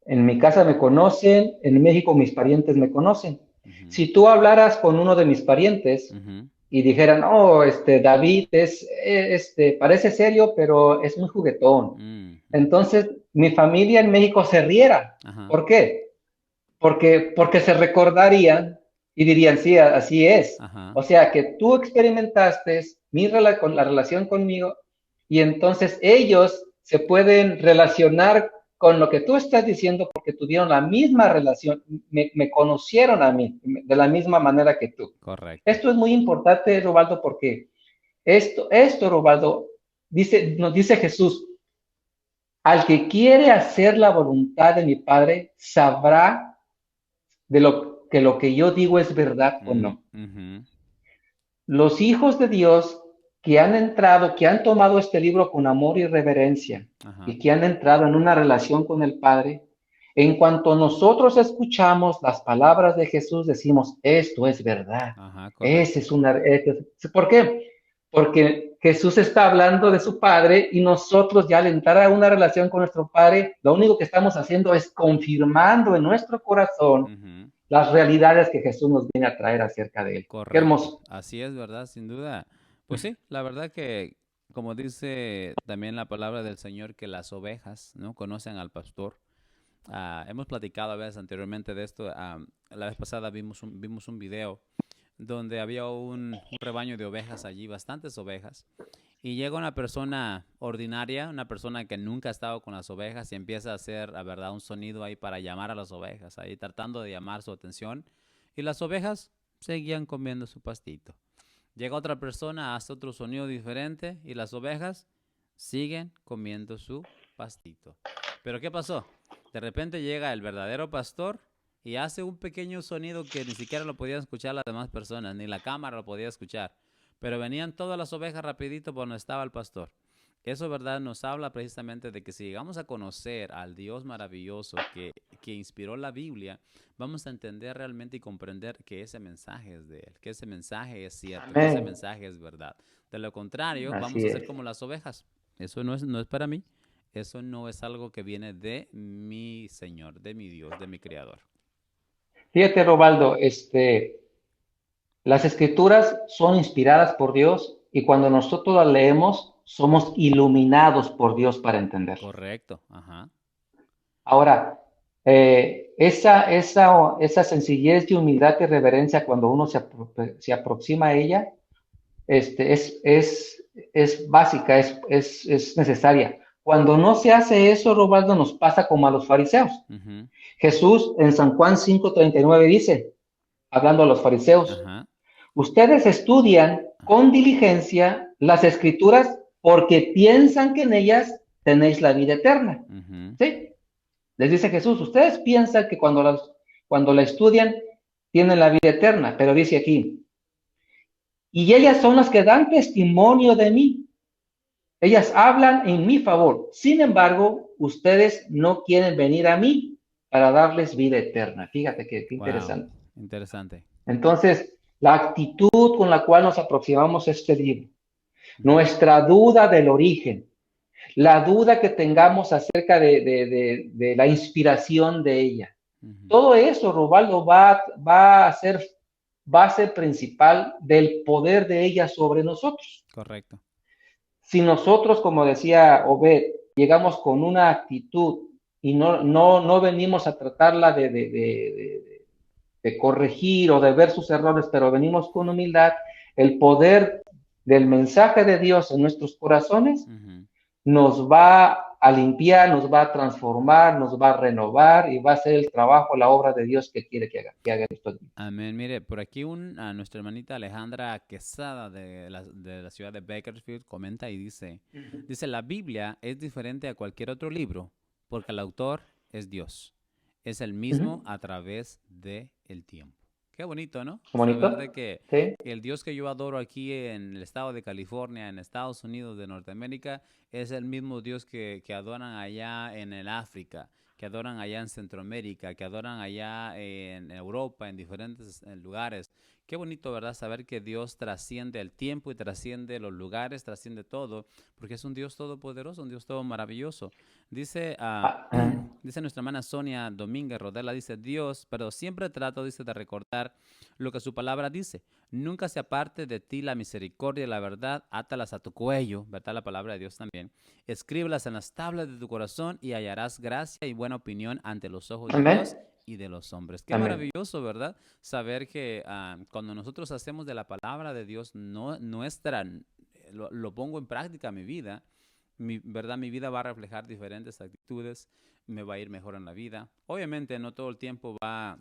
en mi casa me conocen, en México mis parientes me conocen. Ujú. Si tú hablaras con uno de mis parientes Ujú. y dijeran, oh, David parece serio, pero es muy juguetón. Mm. Entonces, mi familia en México se riera. Ajá. ¿Por qué? Porque se recordarían y dirían, sí, así es. Ajá. O sea, que tú experimentaste con la relación conmigo y entonces ellos se pueden relacionar con lo que tú estás diciendo porque tuvieron la misma relación, me conocieron a mí de la misma manera que tú. Correcto. Esto es muy importante, Robaldo, porque esto, Robaldo, nos dice Jesús, al que quiere hacer la voluntad de mi Padre sabrá de lo que yo digo es verdad o no. Ujú. Los hijos de Dios que han entrado, que han tomado este libro con amor y reverencia, Ajá. y que han entrado en una relación con el Padre, en cuanto nosotros escuchamos las palabras de Jesús, decimos, esto es verdad. Ajá, correcto. ¿Por qué? Porque Jesús está hablando de su Padre y nosotros ya al entrar a una relación con nuestro Padre, lo único que estamos haciendo es confirmando en nuestro corazón Ujú. las realidades que Jesús nos viene a traer acerca de Él. Correcto. Qué hermoso. Así es, ¿verdad? Sin duda. Pues sí, la verdad que, como dice también la palabra del Señor, que las ovejas, ¿no?, conocen al pastor. Hemos platicado a veces anteriormente de esto. La vez pasada vimos un video donde había un rebaño de ovejas allí, bastantes ovejas. Y llega una persona ordinaria, una persona que nunca ha estado con las ovejas y empieza a hacer, la verdad, un sonido ahí para llamar a las ovejas, ahí tratando de llamar su atención. Y las ovejas seguían comiendo su pastito. Llega otra persona, hace otro sonido diferente y las ovejas siguen comiendo su pastito. ¿Pero qué pasó? De repente llega el verdadero pastor y hace un pequeño sonido que ni siquiera lo podían escuchar las demás personas, ni la cámara lo podía escuchar. Pero venían todas las ovejas rapidito por donde estaba el pastor. Eso, ¿verdad?, nos habla precisamente de que si llegamos a conocer al Dios maravilloso que inspiró la Biblia, vamos a entender realmente y comprender que ese mensaje es de Él, que ese mensaje es cierto, que ese mensaje es verdad. De lo contrario, vamos a ser como las ovejas. Eso no es para mí. Eso no es algo que viene de mi Señor, de mi Dios, de mi Creador. Fíjate, Robaldo, las escrituras son inspiradas por Dios y cuando nosotros las leemos, somos iluminados por Dios para entender. Correcto, ajá. Ahora, esa sencillez de humildad y reverencia cuando uno se aproxima a ella, es básica, es necesaria. Cuando no se hace eso, Robaldo, nos pasa como a los fariseos. Uh-huh. Jesús en San Juan 5:39 dice, hablando a los fariseos. Ajá. Ustedes estudian con diligencia las escrituras porque piensan que en ellas tenéis la vida eterna. ¿Sí? Les dice Jesús, ustedes piensan que cuando la estudian tienen la vida eterna, pero dice aquí, y ellas son las que dan testimonio de mí. Ellas hablan en mi favor. Sin embargo, ustedes no quieren venir a mí para darles vida eterna. Fíjate qué interesante. Wow, interesante. Entonces, la actitud con la cual nos aproximamos a este libro, nuestra duda del origen, la duda que tengamos acerca de la inspiración de ella, todo eso, Robaldo, va a ser base principal del poder de ella sobre nosotros. Correcto. Si nosotros, como decía Obed, llegamos con una actitud y no venimos a tratarla de corregir o de ver sus errores, pero venimos con humildad, el poder del mensaje de Dios en nuestros corazones nos va a limpiar, nos va a transformar, nos va a renovar y va a hacer el trabajo, la obra de Dios que quiere que haga esto. Amén. Mire, por aquí a nuestra hermanita Alejandra Quesada de la ciudad de Bakersfield comenta y dice, la Biblia es diferente a cualquier otro libro porque el autor es Dios. Es el mismo a través del tiempo. Qué bonito, ¿no? Bonito. Saber de que Sí. el Dios que yo adoro aquí en el estado de California, en Estados Unidos de Norteamérica, es el mismo Dios que adoran allá en el África, que adoran allá en Centroamérica, que adoran allá en Europa, en diferentes lugares. Qué bonito, ¿verdad? Saber que Dios trasciende el tiempo y trasciende los lugares, trasciende todo, porque es un Dios todopoderoso, un Dios todo maravilloso. Dice nuestra hermana Sonia Domínguez Rodela, dice, Dios, pero siempre trato, dice, de recordar lo que su palabra dice. Nunca se aparte de ti la misericordia y la verdad, átalas a tu cuello, ¿verdad? La palabra de Dios también. Escríbelas en las tablas de tu corazón y hallarás gracia y buena opinión ante los ojos de Dios y de los hombres. Qué maravilloso, ¿verdad? Saber que cuando nosotros hacemos de la palabra de Dios nuestra, lo pongo en práctica en mi vida, ¿verdad? Mi vida va a reflejar diferentes actitudes, me va a ir mejor en la vida. Obviamente no todo el tiempo va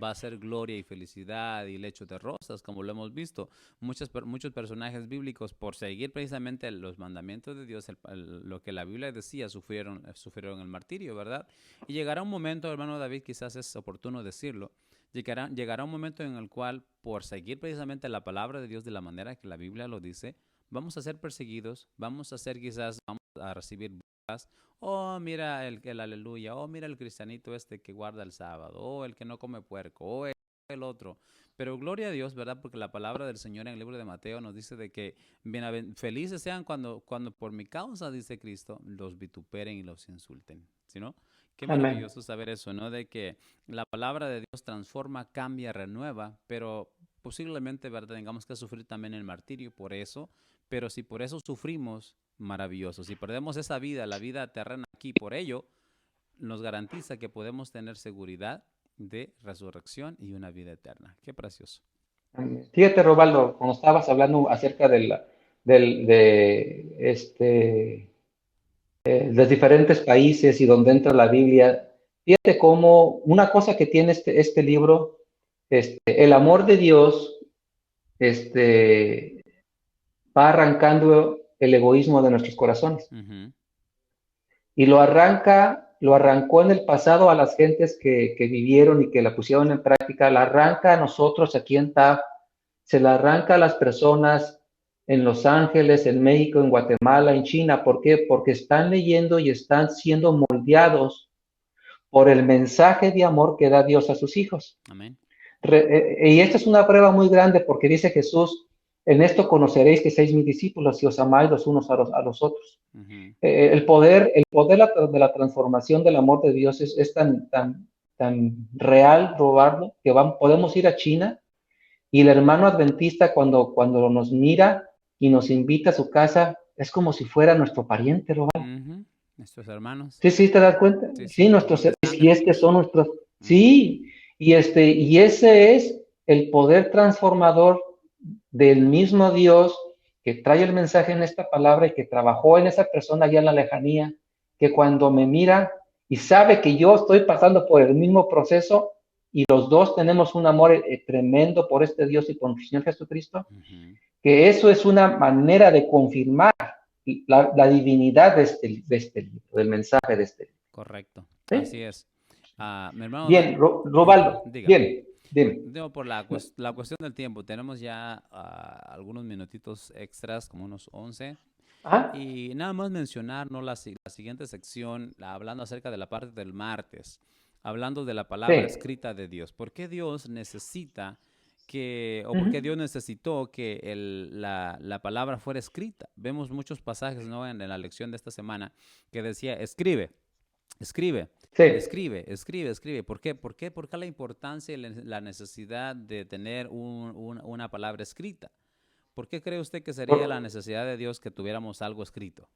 a ser gloria y felicidad y lecho de rosas, como lo hemos visto. Muchos personajes bíblicos, por seguir precisamente los mandamientos de Dios, lo que la Biblia decía, sufrieron el martirio, ¿verdad? Y llegará un momento, hermano David, quizás es oportuno decirlo, llegará un momento en el cual, por seguir precisamente la palabra de Dios de la manera que la Biblia lo dice, vamos a ser perseguidos, vamos a recibir burlas. Oh, mira el aleluya, oh, mira el cristianito que guarda el sábado, oh, el que no come puerco, oh, el otro. Pero gloria a Dios, ¿verdad? Porque la palabra del Señor en el libro de Mateo nos dice de que felices sean cuando por mi causa, dice Cristo, los vituperen y los insulten, ¿sí no? Qué maravilloso saber eso, ¿no? De que la palabra de Dios transforma, cambia, renueva, pero posiblemente, ¿verdad? Tengamos que sufrir también el martirio por eso, pero si por eso sufrimos, maravilloso. Si perdemos esa vida, la vida terrena aquí, por ello, nos garantiza que podemos tener seguridad de resurrección y una vida eterna. Qué precioso. Fíjate, Robaldo, cuando estabas hablando acerca de los diferentes países y donde entra la Biblia, fíjate cómo una cosa que tiene este libro, el amor de Dios, va arrancando el egoísmo de nuestros corazones. Y lo arrancó en el pasado a las gentes que vivieron y que la pusieron en práctica, la arranca a nosotros aquí en TAF, se la arranca a las personas en Los Ángeles, en México, en Guatemala, en China. ¿Por qué? Porque están leyendo y están siendo moldeados por el mensaje de amor que da Dios a sus hijos. Amén. Y esta es una prueba muy grande porque dice Jesús, en esto conoceréis que sois mis discípulos si os amáis los unos a los otros. El poder de la transformación del amor de Dios es tan real, Robardo, que podemos ir a China y el hermano adventista cuando nos mira y nos invita a su casa, es como si fuera nuestro pariente, Robardo. Nuestros hermanos. Sí, ¿te das cuenta? Sí, nuestros son nuestros. Sí, y ese es el poder transformador del mismo Dios que trae el mensaje en esta palabra y que trabajó en esa persona allá en la lejanía, que cuando me mira y sabe que yo estoy pasando por el mismo proceso, y los dos tenemos un amor tremendo por este Dios y por nuestro Señor Jesucristo, que eso es una manera de confirmar la divinidad de este libro, del mensaje de este libro. Correcto, ¿Sí? así es. Mi hermano, Bien, Robaldo, dígame. Dime. No, por la cuestión del tiempo, tenemos ya algunos minutitos extras, como unos 11. Ajá. Y nada más mencionar, ¿no? la siguiente sección, hablando acerca de la parte del martes, hablando de la palabra escrita de Dios. ¿Por qué Dios necesita por qué Dios necesitó que la palabra fuera escrita? Vemos muchos pasajes, ¿no? en la lección de esta semana que decía, escribe. ¿Por qué? ¿Por qué la importancia y la necesidad de tener una palabra escrita? ¿Por qué cree usted que sería la necesidad de Dios que tuviéramos algo escrito?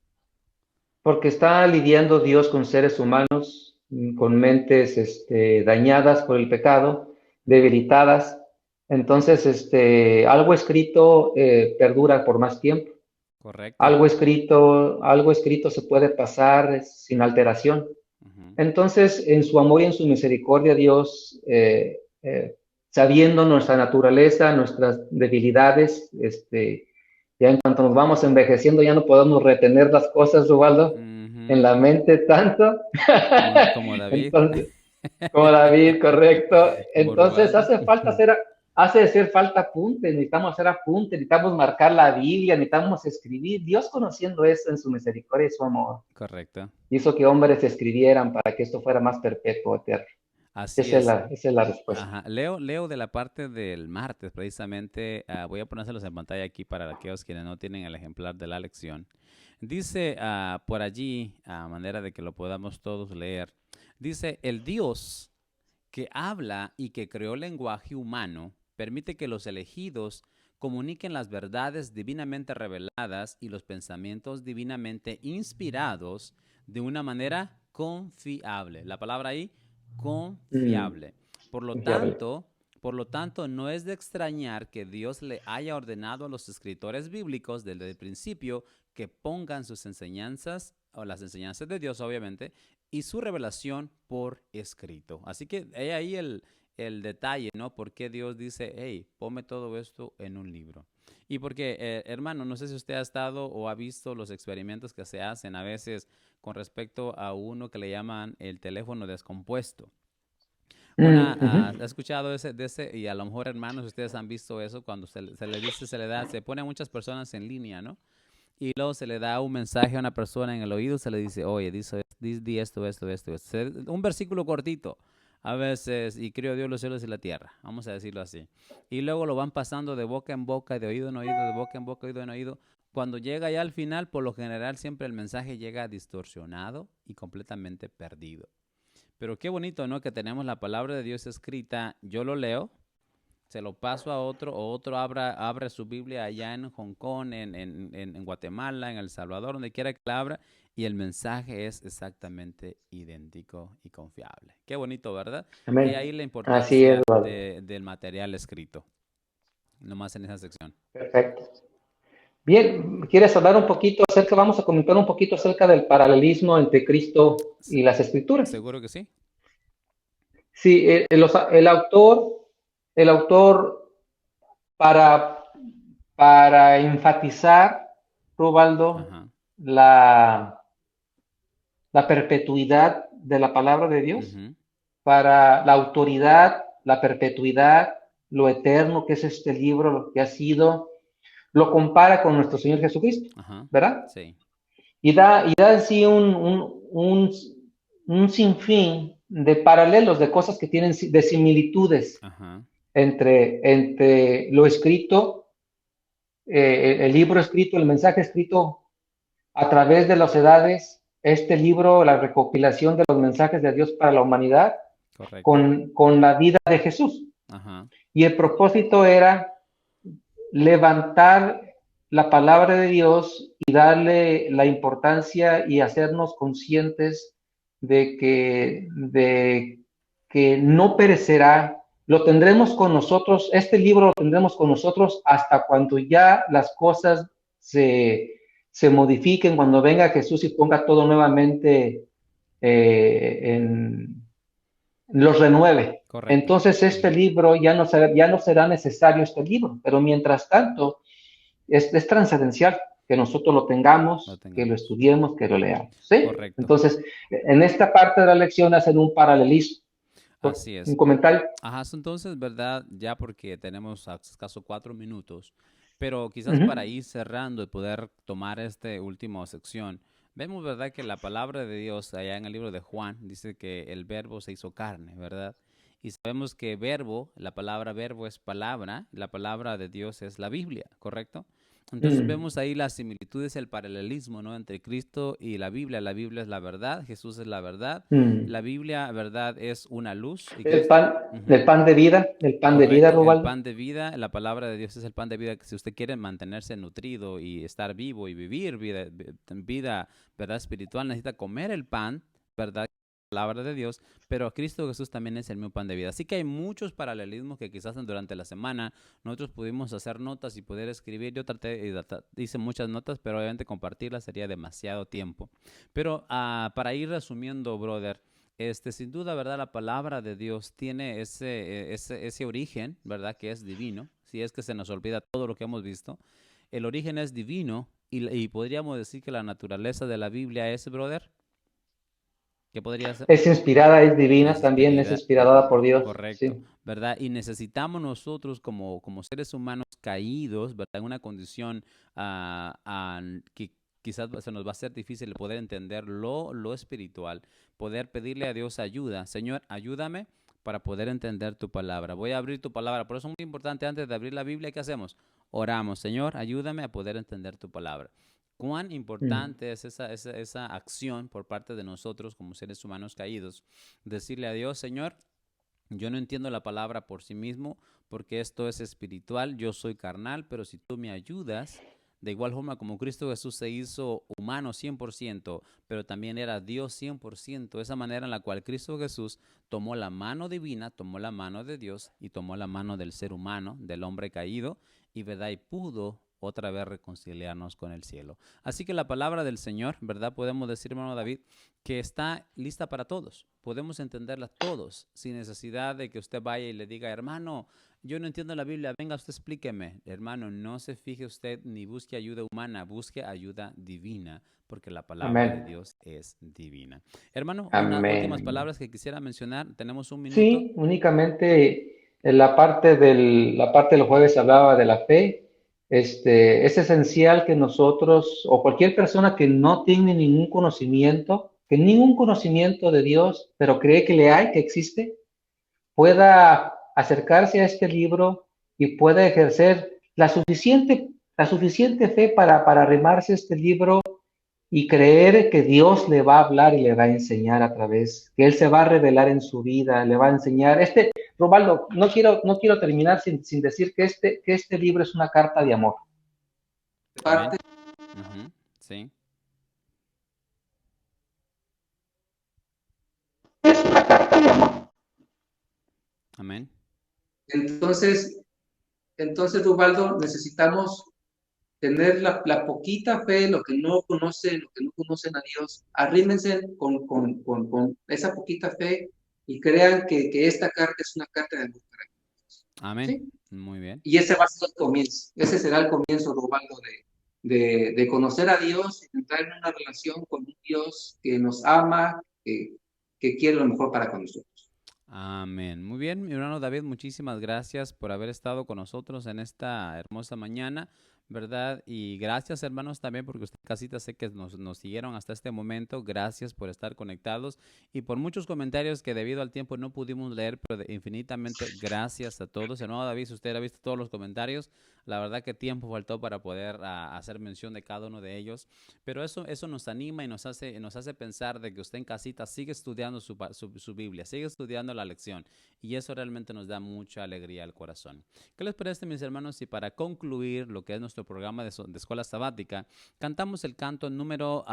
Porque está lidiando Dios con seres humanos, con mentes dañadas por el pecado, debilitadas. Entonces, algo escrito perdura por más tiempo. Correcto. Algo escrito se puede pasar sin alteración. Entonces, en su amor y en su misericordia, Dios, sabiendo nuestra naturaleza, nuestras debilidades, ya en cuanto nos vamos envejeciendo, ya no podemos retener las cosas, Ubaldo, en la mente tanto. Como David. Entonces, como David, correcto. Entonces, hace falta apunte, necesitamos hacer apunte, necesitamos marcar la Biblia, necesitamos escribir. Dios, conociendo eso en su misericordia y su amor, correcto, hizo que hombres escribieran para que esto fuera más perpetuo, eterno. Así esa es la respuesta. Ajá. Leo de la parte del martes, precisamente, voy a ponérselos en pantalla aquí para aquellos quienes no tienen el ejemplar de la lección. Dice por allí, a manera de que lo podamos todos leer, dice, el Dios que habla y que creó lenguaje humano, permite que los elegidos comuniquen las verdades divinamente reveladas y los pensamientos divinamente inspirados de una manera confiable. La palabra ahí, confiable. Por lo tanto, no es de extrañar que Dios le haya ordenado a los escritores bíblicos desde el principio que pongan sus enseñanzas, o las enseñanzas de Dios, obviamente, y su revelación por escrito. Así que hay ahí el detalle, ¿no? Por qué Dios dice, hey, ponme todo esto en un libro. Y porque, hermano, no sé si usted ha estado o ha visto los experimentos que se hacen a veces con respecto a uno que le llaman el teléfono descompuesto. ¿Ha escuchado de ese? Y a lo mejor, hermanos, ustedes han visto eso cuando se pone a muchas personas en línea, ¿no? Y luego se le da un mensaje a una persona en el oído, se le dice, oye, di esto. Un versículo cortito. A veces, y crió Dios los cielos y la tierra, vamos a decirlo así. Y luego lo van pasando de boca en boca, de oído en oído, de boca en boca, oído en oído. Cuando llega ya al final, por lo general, siempre el mensaje llega distorsionado y completamente perdido. Pero qué bonito, ¿no? Que tenemos la palabra de Dios escrita, yo lo leo, se lo paso a otro, o otro abre su Biblia allá en Hong Kong, en Guatemala, en El Salvador, donde quiera que la abra, y el mensaje es exactamente idéntico y confiable. Qué bonito, ¿verdad? Amén. Y ahí la importancia Así es, del material escrito, nomás en esa sección. Perfecto. Bien, ¿quieres hablar un poquito vamos a comentar un poquito acerca del paralelismo entre Cristo y las Escrituras? Seguro que sí. Sí, el autor para enfatizar, Rubaldo, la perpetuidad de la palabra de Dios, para la autoridad, la perpetuidad, lo eterno que es este libro, lo que ha sido, lo compara con nuestro Señor Jesucristo, ¿verdad? Sí. Y da así un sinfín de paralelos, de cosas que tienen, de similitudes entre lo escrito, el libro escrito, el mensaje escrito a través de las edades, este libro, la recopilación de los mensajes de Dios para la humanidad, con la vida de Jesús. Y el propósito era levantar la palabra de Dios y darle la importancia y hacernos conscientes de que no perecerá, lo tendremos con nosotros, este libro lo tendremos con nosotros hasta cuando ya las cosas se modifiquen, cuando venga Jesús y ponga todo nuevamente, los renueve. Correcto. Entonces este libro ya no será necesario este libro, pero mientras tanto es trascendencial que nosotros lo tengamos, que lo estudiemos, que lo leamos. ¿Sí? Correcto. Entonces, en esta parte de la lección hacen un paralelismo. Así es. ¿Un comentario? Ajá, entonces, ¿verdad? Ya porque tenemos escaso 4 minutos, pero quizás para ir cerrando y poder tomar esta última sección, vemos, ¿verdad? Que la palabra de Dios allá en el libro de Juan dice que el verbo se hizo carne, ¿verdad? Y sabemos que verbo, la palabra verbo es palabra, la palabra de Dios es la Biblia, ¿correcto? Entonces vemos ahí las similitudes, el paralelismo, ¿no? Entre Cristo y la Biblia. La Biblia es la verdad, Jesús es la verdad. La Biblia, verdad, es una luz. Y el pan de vida, Rubaldo. El pan de vida, la palabra de Dios es el pan de vida. Que si usted quiere mantenerse nutrido y estar vivo y vivir vida, ¿verdad? Espiritual, necesita comer el pan, ¿verdad? Palabra de Dios, pero Cristo Jesús también es el mismo pan de vida. Así que hay muchos paralelismos que quizás durante la semana nosotros pudimos hacer notas y poder escribir. Yo hice muchas notas, pero obviamente compartirlas sería demasiado tiempo. Pero para ir resumiendo, brother, sin duda, ¿verdad? La palabra de Dios tiene ese origen, ¿verdad? Que es divino. Si es que se nos olvida todo lo que hemos visto, el origen es divino y podríamos decir que la naturaleza de la Biblia es, brother, ¿qué podría ser? Es inspirada, es divina, también es inspirada por Dios. Correcto, sí. ¿verdad? Y necesitamos nosotros como seres humanos caídos, ¿verdad? En una condición que quizás se nos va a hacer difícil poder entender lo espiritual, poder pedirle a Dios ayuda. Señor, ayúdame para poder entender tu palabra. Voy a abrir tu palabra. Por eso es muy importante, antes de abrir la Biblia, ¿qué hacemos? Oramos. Señor, ayúdame a poder entender tu palabra. Cuán importante es esa acción por parte de nosotros como seres humanos caídos. Decirle a Dios, Señor, yo no entiendo la palabra por sí mismo porque esto es espiritual, yo soy carnal, pero si tú me ayudas, de igual forma como Cristo Jesús se hizo humano 100%, pero también era Dios 100%, esa manera en la cual Cristo Jesús tomó la mano divina, tomó la mano de Dios y tomó la mano del ser humano, del hombre caído, y verdad, y pudo otra vez reconciliarnos con el cielo. Así que la palabra del Señor, ¿verdad? Podemos decir, hermano David, que está lista para todos. Podemos entenderla todos, sin necesidad de que usted vaya y le diga, hermano, yo no entiendo la Biblia, venga, usted explíqueme. Hermano, no se fije usted ni busque ayuda humana, busque ayuda divina, porque la palabra de Dios es divina. Hermano, unas últimas palabras que quisiera mencionar. Tenemos un minuto. Sí, únicamente en la parte del jueves hablaba de la fe. Es esencial que nosotros, o cualquier persona que no tiene ningún conocimiento de Dios, pero cree que que existe, pueda acercarse a este libro y pueda ejercer la suficiente fe para arrimarse a este libro y creer que Dios le va a hablar y le va a enseñar a través, que Él se va a revelar en su vida, le va a enseñar. Robaldo, no quiero terminar sin decir que este libro es una carta de amor. Sí. Es una carta de amor. Amén. Entonces, Robaldo, necesitamos tener la poquita fe, lo que no conocen a Dios, arrímense con esa poquita fe y crean que esta carta es una carta de amor para ellos. Amén. ¿Sí? Muy bien. Y ese va a ser el comienzo. Ese será el comienzo, Robaldo, de conocer a Dios y entrar en una relación con un Dios que nos ama, que quiere lo mejor para con nosotros. Amén. Muy bien, mi hermano David, muchísimas gracias por haber estado con nosotros en esta hermosa mañana, ¿verdad? Y gracias, hermanos, también porque usted casita sé que nos siguieron hasta este momento. Gracias por estar conectados y por muchos comentarios que debido al tiempo no pudimos leer, pero infinitamente gracias a todos. Hermano David, si usted ha visto todos los comentarios, la verdad que tiempo faltó para poder hacer mención de cada uno de ellos, pero eso nos anima y nos hace pensar de que usted en casita sigue estudiando su Biblia, sigue estudiando la lección, y eso realmente nos da mucha alegría al corazón. ¿Qué les parece, mis hermanos, si para concluir lo que es nuestro programa de escuela sabática, cantamos el canto número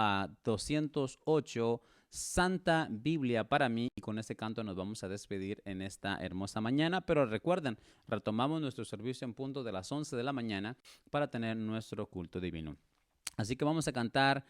208, Santa Biblia para mí, y con ese canto nos vamos a despedir en esta hermosa mañana? Pero recuerden, retomamos nuestro servicio en punto de las 11 de la mañana para tener nuestro culto divino. Así que vamos a cantar